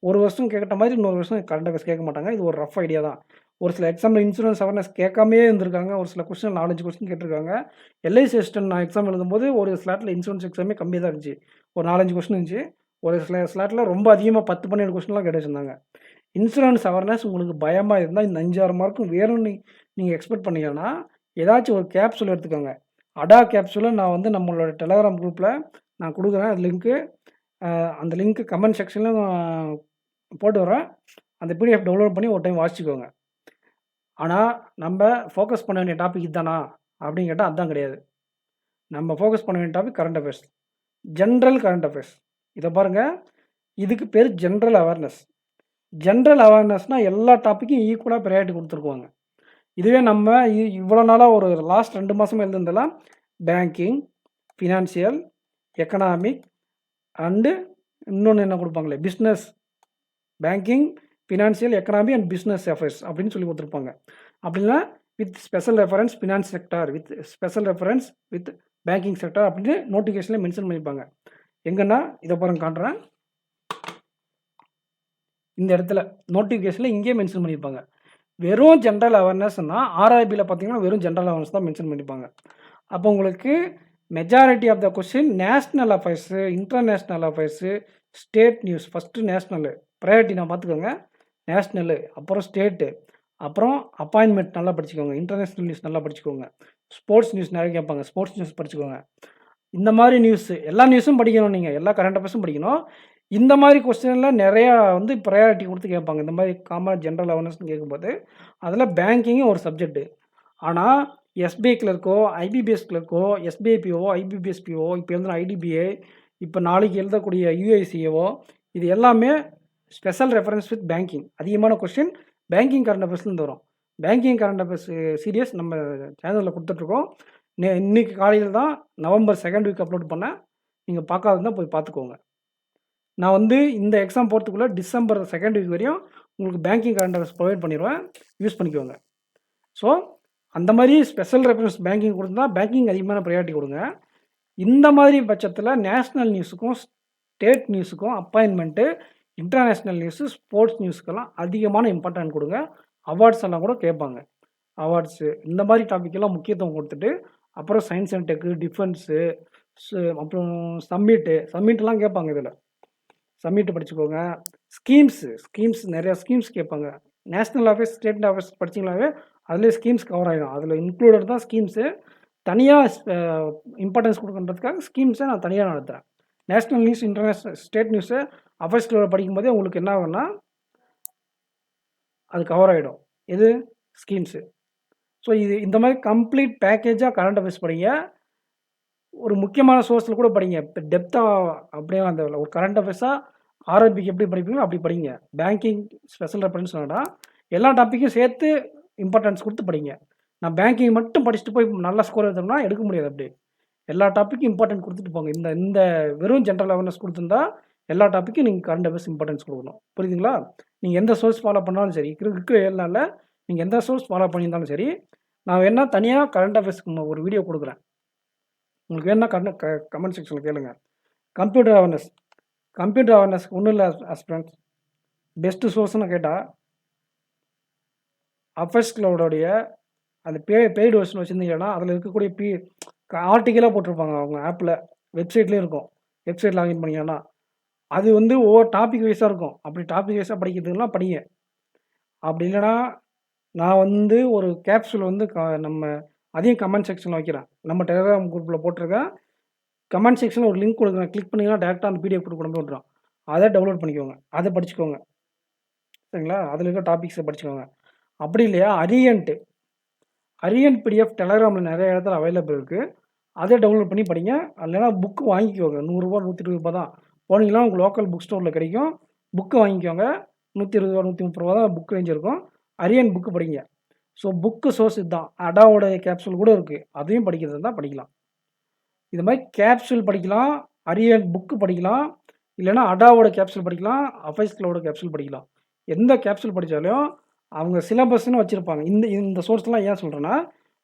Speaker 1: ஒரு வருஷம் கேட்ட மாதிரி இன்னொரு வருஷம் கரண்ட் அஃபேர்ஸ் கேட்க மாட்டாங்க. இது ஒரு ரஃப் ஐடியா தான். ஒரு சில எக்ஸாமில் இன்சூரன்ஸ் அவேர்னஸ் கேட்காமே இருந்திருக்காங்க. ஒரு சில கொஸ்டின் 4-5 கொஸ்டின் கேட்டிருக்காங்க. எல்ஐசி அசிஸ்டன்ட் நான் எக்ஸாம் எழுதும்போது ஒரு ஸ்லாட்டில் இன்சூரன்ஸ் எக்ஸாமே கம்மியாக தான் இருந்துச்சு. ஒரு 4-5 கொஸ்டின் இருந்துச்சு. ஒரு சில ஸ்லாட்டில் ரொம்ப அதிகமாக 10-12 கொஸ்டின்லாம் கேட்டு வச்சுருந்தாங்க. இன்சூரன்ஸ் அவேர்னஸ் உங்களுக்கு பயமாக இருந்தால் இந்த 5-6 மார்க்கும் வேணும்னு நீங்கள் எக்ஸ்பெக்ட் பண்ணீங்கன்னா ஏதாச்சும் ஒரு கேப்சூல் எடுத்துக்கோங்க. அடா கேப்சூலை நான் வந்து நம்மளோட டெலகிராம் குரூப்பில் நான் கொடுக்குறேன். அது லிங்க்கு, அந்த லிங்க்கு கமெண்ட் செக்ஷனில் போட்டு வரேன். அந்த பிடிஎஃப் டவுன்லோட் பண்ணி ஒரு டைம் வாசிச்சுக்கோங்க. ஆனால் நம்ம ஃபோக்கஸ் பண்ண வேண்டிய டாபிக் இதுதானா அப்படின்னு கேட்டால் அதுதான் கிடையாது. நம்ம ஃபோக்கஸ் பண்ண வேண்டிய topic current affairs, general current affairs. இதை பாருங்கள், இதுக்கு பேர் ஜென்ரல் அவேர்னஸ். ஜென்ரல் அவேர்னஸ்னால் எல்லா டாப்பிக்கும் ஈக்குவலாக ப்ரையாரிட்டி கொடுத்துருக்குவாங்க. இதுவே நம்ம இவ்வளோ நாளாக ஒரு லாஸ்ட் 2 மாதமாக எழுதுனதெல்லாம் பேங்கிங், ஃபினான்சியல், எக்கனாமிக் அண்டு இன்னொன்று என்ன கொடுப்பாங்களே business, banking, financial, economy and business affairs அப்படின்னு சொல்லி கொடுத்துருப்பாங்க. அப்படின்னா with special reference finance sector, with special reference with banking sector அப்படின்னு நோட்டிஃபிகேஷனில் மென்ஷன் பண்ணியிருப்பாங்க. எங்கன்னா இதை பாருங்க காட்டுறேன். இந்த இடத்துல நோட்டிஃபிகேஷனில் இங்கேயே மென்ஷன் பண்ணியிருப்பாங்க. வெறும் ஜென்ரல் அவேர்னஸ்னால் ஆர்ஆர்பியில் பார்த்தீங்கன்னா வெறும் ஜென்ரல் அவேர்னஸ் தான் மென்ஷன் பண்ணியிருப்பாங்க. அப்போ உங்களுக்கு majority of the question national affairs, international affairs, state news. First national priority நான் பார்த்துக்கோங்க. நேஷ்னலு, அப்புறம் ஸ்டேட்டு, அப்புறம் அப்பாயின்மெண்ட் நல்லா படிச்சுக்கோங்க. இன்டர்நேஷ்னல் நியூஸ் நல்லா படிச்சுக்கோங்க. ஸ்போர்ட்ஸ் நியூஸ் நிறைய கேட்பாங்க, ஸ்போர்ட்ஸ் நியூஸ் படிச்சுக்கோங்க. இந்த மாதிரி நியூஸு எல்லா நியூஸும் படிக்கணும். நீங்கள் எல்லா கரண்ட் அஃபேர்ஸும் படிக்கணும். இந்த மாதிரி கொஸ்டினில் நிறையா வந்து ப்ரையாரிட்டி கொடுத்து கேட்பாங்க. இந்த மாதிரி காமன் ஜென்ரல் அவேர்னஸ்னு கேட்கும்போது அதில் பேங்கிங்கும் ஒரு சப்ஜெக்ட்டு. ஆனால் எஸ்பிஐ கிளர்க்கோ, ஐபிபிஎஸ் கிளர்க்கோ, எஸ்பிஐபிஓ, ஐபிபிஎஸ்பிஓ, இப்போ எழுதுன ஐடிபிஐ, இப்போ நாளைக்கு எழுதக்கூடிய யூஐசிஏஓ, இது எல்லாமே ஸ்பெஷல் ரெஃபரன்ஸ் வித் பேங்கிங். அதிகமான கொஸ்டின் பேங்கிங் கரண்ட் அஃபேர்ஸ்லேருந்து வரும். பேங்கிங் கரண்ட் அஃபேர்ஸ் சீரியஸ் நம்ம சேனலில் கொடுத்துட்ருக்கோம். இன்னைக்கு காலையில் தான் நவம்பர் 2nd வீக் அப்லோட் பண்ணேன். நீங்கள் பார்க்காதுன்னா போய் பார்த்துக்கோங்க. நான் வந்து இந்த எக்ஸாம் போகிறதுக்குள்ளே டிசம்பர் 2nd வீக் வரையும் உங்களுக்கு பேங்கிங் கரண்ட் அஃபேர்ஸ் ப்ரொவைட் பண்ணிடுவேன். யூஸ் பண்ணிக்கோங்க. ஸோ அந்த மாதிரி ஸ்பெஷல் ரெஃபரன்ஸ் பேங்கிங் கொடுத்தா பேங்கிங் அதிகமான ப்ரையாரிட்டி கொடுங்க. இந்த மாதிரி பட்சத்தில் நேஷ்னல் நியூஸுக்கும் ஸ்டேட் நியூஸுக்கும் அப்பாயின்மெண்ட்டு, இன்டர்நேஷ்னல் நியூஸு, ஸ்போர்ட்ஸ் நியூஸுக்கெல்லாம் அதிகமான இம்பார்ட்டன்ட் கொடுங்க. அவார்ட்ஸ் எல்லாம் கூட கேட்பாங்க. அவார்ட்ஸு இந்த மாதிரி டாப்பிக்கெல்லாம் முக்கியத்துவம் கொடுத்துட்டு அப்புறம் சயின்ஸ் அண்ட் டெக்கு, டிஃபென்ஸு, அப்புறம் சம்மிட்டெலாம் கேட்பாங்க. இதில் சம்மிட்டு படிச்சுக்கோங்க. ஸ்கீம்ஸ் நிறையா ஸ்கீம்ஸ் கேட்பாங்க. நேஷ்னல் அஃபேர்ஸ், ஸ்டேட் அஃபேர்ஸ் படிச்சிங்களாவே அதிலே ஸ்கீம்ஸ் கவர் ஆகிடும். அதில் இன்க்ளூடட் தான் ஸ்கீம்ஸு. தனியாக இம்பார்ட்டன்ஸ் கொடுக்குறதுக்காக ஸ்கீம்ஸை நான் தனியாக நடத்துகிறேன். National news, international, state news அஃபேர்ஸில் படிக்கும்போதே உங்களுக்கு என்ன ஆகும்னா அது கவர் ஆகிடும். இது ஸ்கீம்ஸு. ஸோ இது இந்த மாதிரி கம்ப்ளீட் பேக்கேஜாக கரண்ட் அஃபேர்ஸ் படிங்க. ஒரு முக்கியமான சோர்ஸில் கூட படிங்க. இப்போ டெப்த்தாக அப்படியே அந்த ஒரு கரண்ட் அஃபேர்ஸாக ஆர்ஆர்பிக்கு எப்படி படிப்பீங்களோ அப்படி படிங்க. பேங்கிங் ஸ்பெஷல் ரெஃபரன்ஸ் வேண்டாம், எல்லா டாப்பிக்கும் சேர்த்து இம்பார்ட்டன்ஸ் கொடுத்து படிங்க. நான் பேங்கிங் மட்டும் படிச்சுட்டு போய் நல்ல ஸ்கோர் எடுத்தோம்னா எடுக்க முடியாது. அப்படி எல்லா டாப்பிக்கும் இம்பார்ட்டன்ட் கொடுத்துட்டு போங்க. இந்த வெறும் ஜென்ரல் அவேர்னஸ் கொடுத்துருந்தா எல்லா டாப்பிக்கும் நீங்கள் கரண்ட் அஃபேர்ஸ் இம்பார்ட்டன்ஸ் கொடுக்கணும். புரியுதுங்களா? நீங்கள் எந்த சோர்ஸ் ஃபாலோ பண்ணாலும் சரி, இருக்கிற 7 நாளில் நீங்கள் எந்த சோர்ஸ் ஃபாலோ பண்ணியிருந்தாலும் சரி, நான் வேணா தனியாக கரண்ட் அஃபேர்ஸ்க்கு ஒரு வீடியோ கொடுக்குறேன். உங்களுக்கு வேணா கமெண்ட் செக்ஷனில் கேளுங்க. கம்ப்யூட்டர் அவேர்னஸ் ஒன்றும் இல்லை ஆஸ்பிரண்ட்ஸ். பெஸ்ட்டு சோர்ஸ்னு கேட்டால் அஃபேர்ஸ் கிளவுடோடைய அந்த பெய்டு வெர்ஷன் வச்சுருந்தீங்கன்னா அதில் இருக்கக்கூடிய ஆர்டிக்கலாக போட்டிருப்பாங்க. அவங்க ஆப்பில் வெப்சைட்லேயும் இருக்கும். வெப்சைட் லாகின் பண்ணிங்கன்னா அது வந்து ஒவ்வொரு டாபிக் வைஸாக இருக்கும். அப்படி டாபிக் வைஸாக படிக்கிறதுலாம் படிங்க. அப்படி இல்லைனா நான் வந்து ஒரு கேப்சூல் வந்து நம்ம அதையும் கமெண்ட் செக்ஷனில் வைக்கிறேன். நம்ம டெலிகிராம் குரூப்பில் போட்டிருக்கேன். கமெண்ட் செக்ஷனில் ஒரு லிங்க் கொடுக்குறேன். கிளிக் பண்ணிங்கன்னா டேரெக்டாக அந்த பிடிஎஃப் கொண்டு போய் விட்றோம். அதை டவுன்லோட் பண்ணிக்கோங்க. அதை படிச்சுக்கோங்க. சரிங்களா? அதில் இருக்க டாபிக்ஸை படிச்சுக்கோங்க. அப்படி இல்லையா அரியன்ட் பிடிஎஃப் டெலிகிராமில் நிறைய இடத்துல அவைலபிள் இருக்குது. அதை டவுன்லோட் பண்ணி படிங்க. இல்லைனா புக்கு வாங்கிக்கோங்க. ரூ. 100 120 தான். போனீங்கன்னா உங்கள் லோக்கல் புக் ஸ்டோரில் கிடைக்கும். புக்கு வாங்கிக்கோங்க. ரூ. 120 130 தான் புக் ரேஞ்ச் இருக்கும். அரியன் புக்கு படிங்க. ஸோ புக்கு சோர்ஸ் இதுதான். அடாவோட கேப்சூல் கூட இருக்குது. அதையும் படிக்கிறது தான் படிக்கலாம். இது மாதிரி கேப்சூல் படிக்கலாம், அரியன் புக்கு படிக்கலாம், இல்லைனா அடாவோட கேப்சூல் படிக்கலாம், அஃபைஸ் க்ளவுடோட கேப்சூல் படிக்கலாம். எந்த கேப்சூல் படித்தாலும் அவங்க சிலபஸ்ன்னு வச்சுருப்பாங்க. இந்த சோர்ஸ்லாம் ஏன் சொல்கிறேன்னா,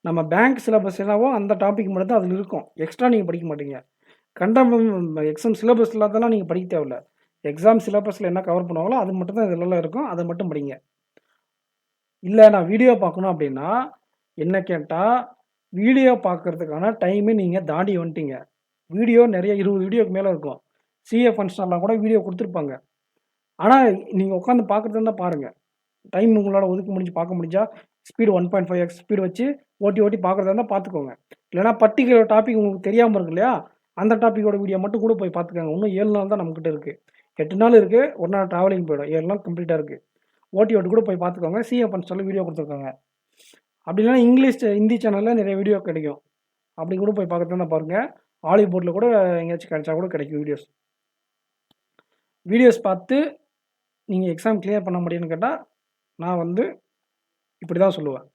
Speaker 1: நம்ம பேங்க் சிலபஸ் என்னவோ அந்த டாபிக் மட்டும் தான் அதில் இருக்கும். எக்ஸ்ட்ரா நீங்கள் படிக்க மாட்டீங்க. எக்ஸாம் சிலபஸ் இல்லாதெல்லாம் நீங்கள் படிக்க தேவையில்ல. எக்ஸாம் சிலபஸில் என்ன கவர் பண்ணுவாங்களோ அது மட்டும் தான் இதெல்லாம் இருக்கும். அதை மட்டும் படிங்க. இல்லை நான் வீடியோ பார்க்கணும் அப்படின்னா என்ன கேட்டால், வீடியோ பார்க்குறதுக்கான டைமே நீங்கள் தாண்டி வந்துட்டீங்க. வீடியோ நிறைய 20 வீடியோக்கு மேலே இருக்கும். சிஏ ஃபங்க்ஷனெலாம் கூட வீடியோ கொடுத்துருப்பாங்க. ஆனால் நீங்கள் உட்காந்து பார்க்குறது இருந்தால் பாருங்கள். டைம் உங்களால் ஒதுக்க முடிஞ்சு பார்க்க முடிஞ்சா ஸ்பீடு 1.5x ஸ்பீடு வச்சு ஓட்டி பார்க்குறதா இருந்தால் பார்த்துக்கோங்க. இல்லைனா பர்டிகுலர் டாபிக் உங்களுக்கு தெரியாமல் இருக்கு இல்லையா, அந்த டாப்பிக்கோட வீடியோ மட்டும் கூட போய் பார்த்துக்கோங்க. இன்னும் 7 நாள் தான் நம்மக்கிட்ட இருக்குது. 8 நாள் இருக்குது. ஒரு நாள் ட்ராவலிங் போயிடும். 7 நாள் கம்ப்ளீட்டாக இருக்குது. ஓட்டி கூட போய் பார்த்துக்கோங்க. சிஏ ஃபங்க்ஷனில் வீடியோ கொடுத்துருக்காங்க. அப்படி இல்லைனா இங்கிலீஷ் ஹிந்தி சேனலில் நிறைய வீடியோ கிடைக்கும். அப்படி கூட போய் பார்க்குறதா பாருங்கள். ஹாலிவுட்டில் கூட எங்கேயாச்சும் கிடைச்சா கூட கிடைக்கும் வீடியோஸ் பார்த்து நீங்கள் எக்ஸாம் கிளியர் பண்ண முடியும்னு கேட்டால் நான் வந்து இப்படி தான் சொல்லுவேன்.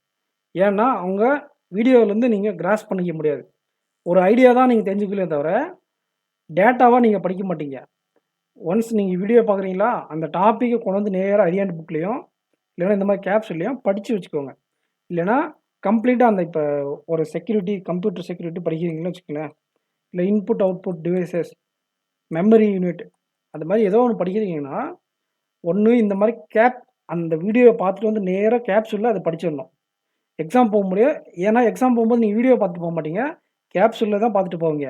Speaker 1: ஏன்னா அவங்க வீடியோவிலேருந்து நீங்கள் கிராஸ் பண்ணிக்க முடியாது. ஒரு ஐடியா தான் நீங்கள் தெரிஞ்சுக்கலையே தவிர டேட்டாவாக நீங்கள் படிக்க மாட்டீங்க. ஒன்ஸ் நீங்கள் வீடியோ பார்க்குறீங்களா, அந்த டாப்பிக்கை கொண்டு வந்து நேராக அரியன்ட் புக்லேயும் இல்லைனா இந்த மாதிரி கேப்ஸ்லையும் படித்து வச்சுக்கோங்க. இல்லைனா கம்ப்ளீட்டாக அந்த இப்போ ஒரு கம்ப்யூட்டர் செக்யூரிட்டி படிக்கிறீங்களா வச்சுக்கோங்களேன், இல்லை input output devices, memory unit, அந்த மாதிரி ஏதோ ஒன்று படிக்கிறீங்கன்னா ஒன்று இந்த மாதிரி அந்த வீடியோவை பார்த்துட்டு வந்து நேராக கேப்சூலில் அதை படிச்சிடணும். எக்ஸாம் போக முடியாது. ஏன்னா எக்ஸாம் போகும்போது நீங்கள் வீடியோ பார்த்துட்டு போக மாட்டீங்க, கேப்சூலில் தான் பார்த்துட்டு போவீங்க.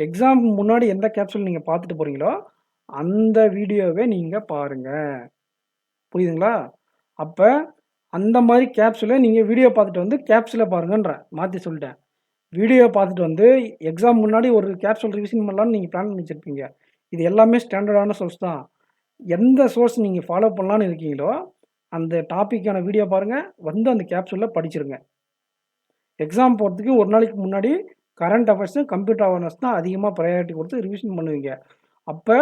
Speaker 1: எக்ஸாம் முன்னாடி எந்த கேப்சூல் நீங்கள் பார்த்துட்டு போகிறீங்களோ அந்த வீடியோவை நீங்கள் பாருங்கள். புரியுதுங்களா? அப்போ அந்த மாதிரி கேப்சூலை நீங்கள் வீடியோ பார்த்துட்டு வந்து கேப்சூலை பாருங்கன்றேன். மாற்றி சொல்லிட்டேன். வீடியோ பார்த்துட்டு வந்து எக்ஸாம் முன்னாடி ஒரு கேப்சூல் ரிவிஷன் பண்ணலான்னு நீங்கள் பிளான் பண்ணி வச்சுருப்பீங்க. இது எல்லாமே ஸ்டாண்டர்டான சோர்ஸ் தான். எந்த சோர்ஸ் நீங்கள் ஃபாலோ பண்ணலான்னு இருக்கீங்களோ அந்த டாப்பிக்கான வீடியோ பாருங்கள், வந்து அந்த கேப்சூலில் படிச்சிருங்க. எக்ஸாம் போகிறதுக்கு ஒரு நாளைக்கு முன்னாடி கரண்ட் அஃபேர்ஸு, கம்ப்யூட்டர் அவேர்னஸ் தான் அதிகமாக ப்ரையாரிட்டி கொடுத்து ரிவிஷன் பண்ணுவீங்க. அப்போ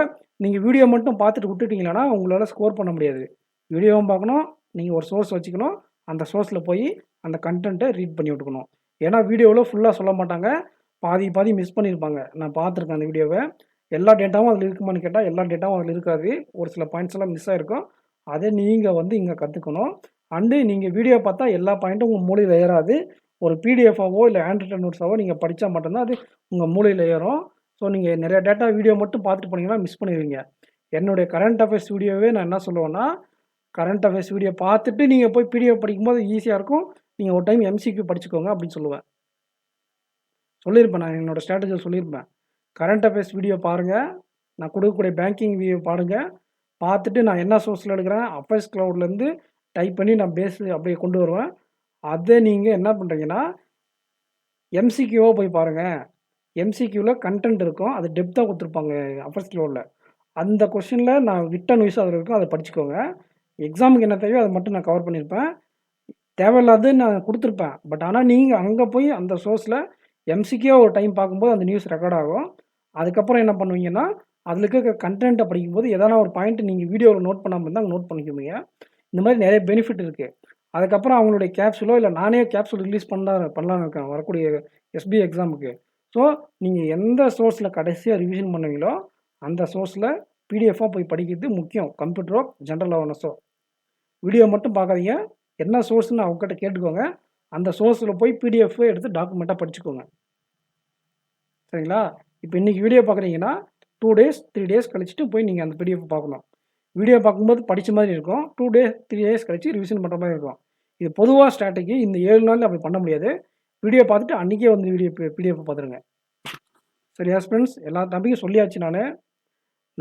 Speaker 1: நீங்கள் வீடியோ மட்டும் பார்த்துட்டு விட்டுட்டிங்கன்னா உங்களால் ஸ்கோர் பண்ண முடியாது. வீடியோவும் பார்க்கணும், நீங்கள் ஒரு சோர்ஸ் வச்சுக்கணும், அந்த சோர்ஸில் போய் அந்த கண்டென்ட்டை ரீட் பண்ணி விட்டுக்கணும். ஏன்னா வீடியோவில் ஃபுல்லாக சொல்ல மாட்டாங்க, பாதி மிஸ் பண்ணியிருப்பாங்க. நான் பார்த்துருக்கேன் அந்த வீடியோவை. எல்லா டேட்டாவும் அதில் இருக்குமான்னு கேட்டால் எல்லா டேட்டாவும் அதில் இருக்காது. ஒரு சில பாயிண்ட்ஸ் எல்லாம் மிஸ் ஆகிருக்கும். அதை நீங்கள் வந்து இங்கே கற்றுக்கணும். அண்டு நீங்கள் வீடியோ பார்த்தா எல்லா பாயிண்ட்டும் உங்கள் மூளையில் ஏறாது. ஒரு பிடிஎஃபாவோ இல்லை ஹேண்ட் ரிட்டன் நோட்ஸாவோ நீங்கள் படித்தா மட்டும்தான் அது உங்கள் மூளையில் ஏறும். ஸோ நீங்கள் நிறைய டேட்டா வீடியோ மட்டும் பார்த்துட்டு போனீங்கன்னா மிஸ் பண்ணிடுவீங்க. என்னுடைய கரண்ட் அஃபேர்ஸ் வீடியோவே நான் என்ன சொல்லுவேன்னா, கரண்ட் அஃபேர்ஸ் வீடியோ பார்த்துட்டு நீங்கள் போய் பிடிஎஃப் படிக்கும்போது ஈஸியாக இருக்கும். நீங்கள் ஒரு டைம் எம்சிக்யூ படிச்சுக்கோங்க அப்படின்னு சொல்லுவேன். சொல்லியிருப்பேன், நான் என்னோடய ஸ்ட்ராட்டஜியில் சொல்லியிருப்பேன். கரண்ட் அஃபேர்ஸ் வீடியோ பாருங்கள், நான் கொடுக்கக்கூடிய பேங்கிங் வீடியோ பாருங்கள். பார்த்துட்டு நான் என்ன சோர்ஸில் எடுக்கிறேன், அஃபேர்ஸ் க்ளவுட்லேருந்து டைப் பண்ணி நான் அப்படியே கொண்டு வருவேன். அதை நீங்கள் என்ன பண்ணுறீங்கன்னா எம்சிக்யூவாக போய் பாருங்கள். எம்சிக்யூவில் கண்டென்ட் இருக்கும், அது டெப்த்தாக கொடுத்துருப்பாங்க அஃபேர்ஸ் க்ளவுடில். அந்த கொஷினில் நான் ரிட்டன் வைஸ் அதில் இருக்கும், அதை படிச்சுக்கோங்க. எக்ஸாமுக்கு என்ன தேவையோ அதை மட்டும் நான் கவர் பண்ணியிருப்பேன். தேவையில்லாது நான் கொடுத்துருப்பேன். பட் ஆனால் நீங்கள் அங்கே போய் அந்த சோர்ஸில் எம்சிக்யூ ஒரு டைம் பார்க்கும்போது அந்த நியூஸ் ரெக்கார்ட் ஆகும். அதுக்கப்புறம் என்ன பண்ணுவீங்கன்னா அதில் இருக்க கண்டென்ட்டை படிக்கும்போது எதனா ஒரு பாயிண்ட் நீங்கள் வீடியோவில் நோட் பண்ணாமல் இருந்தால் நோட் பண்ணிக்குவீங்க. இந்த மாதிரி நிறைய பெனிஃபிட் இருக்குது. அதுக்கப்புறம் அவங்களுடைய கேப்சூலோ இல்லை நானே கேப்சூல் ரிலீஸ் பண்ணலான்னு இருக்கேன் வரக்கூடிய எஸ்பி எக்ஸாமுக்கு. ஸோ நீங்கள் எந்த சோர்ஸில் கடைசியாக ரிவிஷன் பண்ணுவீங்களோ அந்த சோர்ஸில் பிடிஎஃபாக போய் படிக்கிறது முக்கியம். கம்ப்யூட்டரோ ஜென்ரல் அவேர்னஸோ வீடியோ மட்டும் பார்க்காதீங்க. என்ன சோர்ஸ்ன்னு அவங்ககிட்ட கேட்டுக்கோங்க. அந்த சோர்ஸில் போய் பிடிஎஃப் எடுத்து டாக்குமெண்ட்டாக படிச்சுக்கோங்க. சரிங்களா? இப்போ இன்றைக்கி வீடியோ பார்க்குறீங்கன்னா 2 days 3 days கழிச்சுட்டு போய் நீங்கள் அந்த பிடிஎஃப் பார்க்கணும். வீடியோ பார்க்கும்போது படித்த மாதிரி இருக்கும். 2 days 3 days கழிச்சு ரிவிஷன் பண்ணுற மாதிரி இருக்கும். இது பொதுவாக ஸ்ட்ராட்டஜி. இந்த 7 நாளில் அப்படி பண்ண முடியாது. வீடியோ பார்த்துட்டு அன்றைக்கே வந்து பிடிஎஃப் பார்த்துருங்க. சரியா ஃப்ரெண்ட்ஸ்? எல்லா டாப்பிக்கும் சொல்லியாச்சு நான்.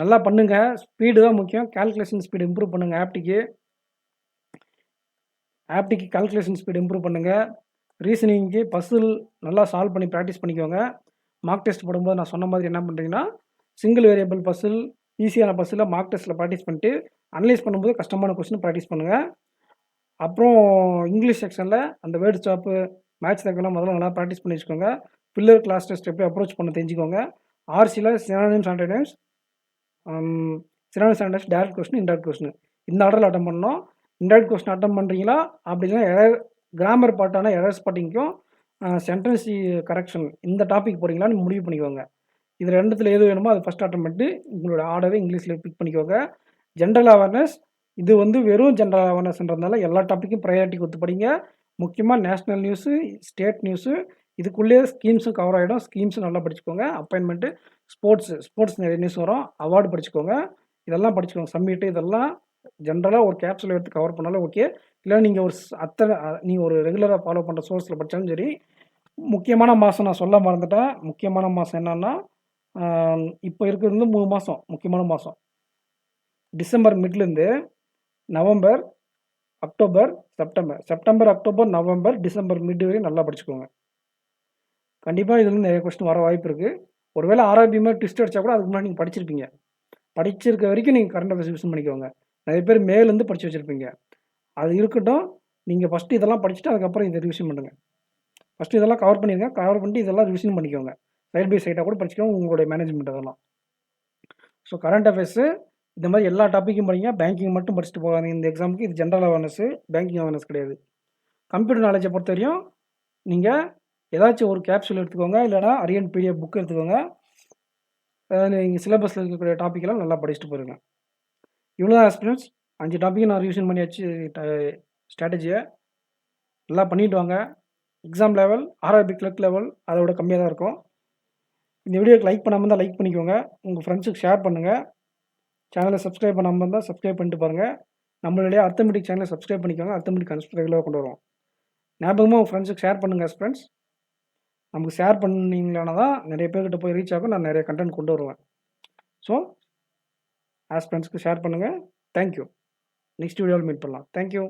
Speaker 1: நல்லா பண்ணுங்க. ஸ்பீடு தான் முக்கியம். கால்குலேஷன் ஸ்பீடு இம்ப்ரூவ் பண்ணுங்க. ஆப்டிக்கு கால்குலேஷன் ஸ்பீடு இம்ப்ரூவ் பண்ணுங்க. ரீசனிங்க்கு பசில் நல்லா சால்வ் பண்ணி ப்ராக்டிஸ் பண்ணிக்கோங்க. மார்க் டெஸ்ட் போடும்போது நான் சொன்ன மாதிரி என்ன பண்ணுறீங்கன்னா, சிங்கிள் வேரியபிள் பசில், ஈஸியான பசிலை மார்க் டெஸ்ட்டில் ப்ராக்டிஸ் பண்ணிட்டு, அனலைஸ் பண்ணும்போது கஷ்டமான கொஸ்டின் ப்ராக்டிஸ் பண்ணுங்கள். அப்புறம் இங்கிலீஷ் செக்ஷனில் அந்த வேர்டு ஸ்டாப்பு, மேட்ச் தக்கலாம் முதல்ல நல்லா ப்ராக்டிஸ் பண்ணி வச்சுக்கோங்க. பில்லர் கிளாஸ் டெஸ்ட் எப்படி அப்ரோச் பண்ண தெரிஞ்சுக்கோங்க. ஆர்சியில் synonyms, antonyms, direct question, indirect question இந்த ஆர்டரில் அட்டன் பண்ணணும். இன்டைரக்ட் கொஸ்டின் அட்டன் பண்ணுறீங்களா அப்படின்னா கிராமர் பார்ட்டான எரர் ஸ்பாட்டிங்க்கும் சென்டென்ஸ் கரெக்ஷன் இந்த டாபிக் போகிறீங்களான்னு முடிவு பண்ணிக்கோங்க. இது ரெண்டுத்தில் எது வேணுமோ அது ஃபஸ்ட் அட்டன் பண்ணிட்டு உங்களோட ஆர்டரை இங்கிலீஷில் பிக் பண்ணிக்கோங்க. ஜென்ரல் அவேர்னஸ் இது வெறும் ஜென்ரல் அவேர்னஸ்ன்றதுனால எல்லா டாப்பிக்கும் ப்ரையாரிட்டி கொடுத்து படிங்க. முக்கியமாக நேஷ்னல் நியூஸு, ஸ்டேட் நியூஸு இதுக்குள்ளேயே ஸ்கீம்ஸும் கவர் ஆகிடும். ஸ்கீம்ஸும் நல்லா படிச்சுக்கோங்க. அப்பாயின்மெண்ட்டு, ஸ்போர்ட்ஸ் நிறைய நியூஸ் வரும். அவார்டு படிச்சுக்கோங்க. இதெல்லாம் படிச்சுக்கோங்க. சப்மிட்டு இதெல்லாம் ஜென்ரலாக ஒரு கேப்சூல் எடுத்து கவர் பண்ணாலும் ஓகே. இல்லை நீங்கள் நீங்கள் ஒரு ரெகுலராக ஃபாலோ பண்ணுற சோர்ஸில் படித்தாலும் சரி. முக்கியமான மாதம் நான் சொல்ல மறந்துட்டேன். முக்கியமான மாதம் என்னன்னா, இப்போ இருக்கிறது 3 மாதம் முக்கியமான மாதம். டிசம்பர் மிட்லேருந்து November, October, September, October, November, December mid வரையும் நல்லா படிச்சுக்கோங்க. கண்டிப்பாக இதுலேருந்து நிறைய கொஸ்டின் வர வாய்ப்பு இருக்குது. ஒருவேளை ஆர்ஆர்பி மாதிரி ட்விஸ்ட் அடித்தா கூட அதுக்கு முன்னாடி நீங்கள் படிச்சிருப்பீங்க. படிச்சிருக்க வரைக்கும் நீங்கள் கரண்ட் அஃபேர்ஸ் யூஸ் பண்ணிக்கோங்க. நிறைய பேர் மேலேருந்து படித்து வச்சுருப்பீங்க. அது இருக்கட்டும். நீங்கள் ஃபஸ்ட்டு இதெல்லாம் படிச்சுட்டு அதுக்கப்புறம் இதை ரிவிஷன் பண்ணுங்கள். ஃபஸ்ட்டு இதெல்லாம் கவர் பண்ணிடுங்க. கவர் பண்ணிட்டு இதெல்லாம் ரிவிஷன் பண்ணிக்கோங்க. சைட் பை சைடாக கூட படிச்சுக்கோங்க உங்களுடைய மேனேஜ்மெண்ட் அதெல்லாம். ஸோ கரண்ட் அஃபேர்ஸு இந்த மாதிரி எல்லா டாப்பிக்கும் படிங்க. பேங்கிங் மட்டும் படிச்சுட்டு போகாதீங்க இந்த எக்ஸாமுக்கு. இது ஜென்ரல் அவேர்னஸ்ஸு, பேங்கிங் அவேர்னஸ் கிடையாது. கம்ப்யூட்டர் நாலேஜை பொறுத்த வரையும் நீங்கள் ஏதாச்சும் ஒரு கேப்சூல் எடுத்துக்கோங்க. இல்லைனா அரியன் பிடிஎஃப் புக் எடுத்துக்கோங்க. நீங்கள் சிலபஸில் இருக்கக்கூடிய டாப்பிக்கெல்லாம் நல்லா படிச்சுட்டு போயிருங்க. இவ்வளோ தான் ஆஸ்பிரண்ட்ஸ். 5 டாப்பிக்கும் நான் ரிவிஷன் பண்ணியாச்சு. ஸ்ட்ராட்டஜியை நல்லா பண்ணிட்டு வாங்க. Exam level, RRB clerk level அதோட கம்மியாக தான் இருக்கும். இந்த வீடியோக்கு லைக் பண்ணாமல் இருந்தால் லைக் பண்ணிக்கோங்க. உங்கள் ஃப்ரெண்ட்ஸுக்கு ஷேர் பண்ணுங்கள். சேனலை சப்ஸ்கிரைப் பண்ணாமல் இருந்தால் சப்ஸ்கிரைப் பண்ணிட்டு பாருங்கள். நம்மளுடைய அர்த்தமெட்டிக் சேனலை சப்ஸ்கிரைப் பண்ணிக்கோங்க. அர்த்தமெட்டிக் கான்செப்ட் ரெகுலராக கொண்டு வரும். ஞாபகமாக உங்கள் ஃப்ரெண்ட்ஸுக்கு ஷேர் பண்ணுங்கள் ஃப்ரெண்ட்ஸ். நமக்கு ஷேர் பண்ணிங்களானா தான் நிறைய பேர்கிட்ட போய் ரீச் ஆகும். நான் நிறைய கண்டென்ட் கொண்டு வருவேன். ஸோ ஃப்ரெண்ட்ஸ்க்கு ஷேர் பண்ணுங்கள். தேங்க்யூ. நெக்ஸ்ட் வீடியோவில் மீட் பண்ணலாம். தேங்க்யூ.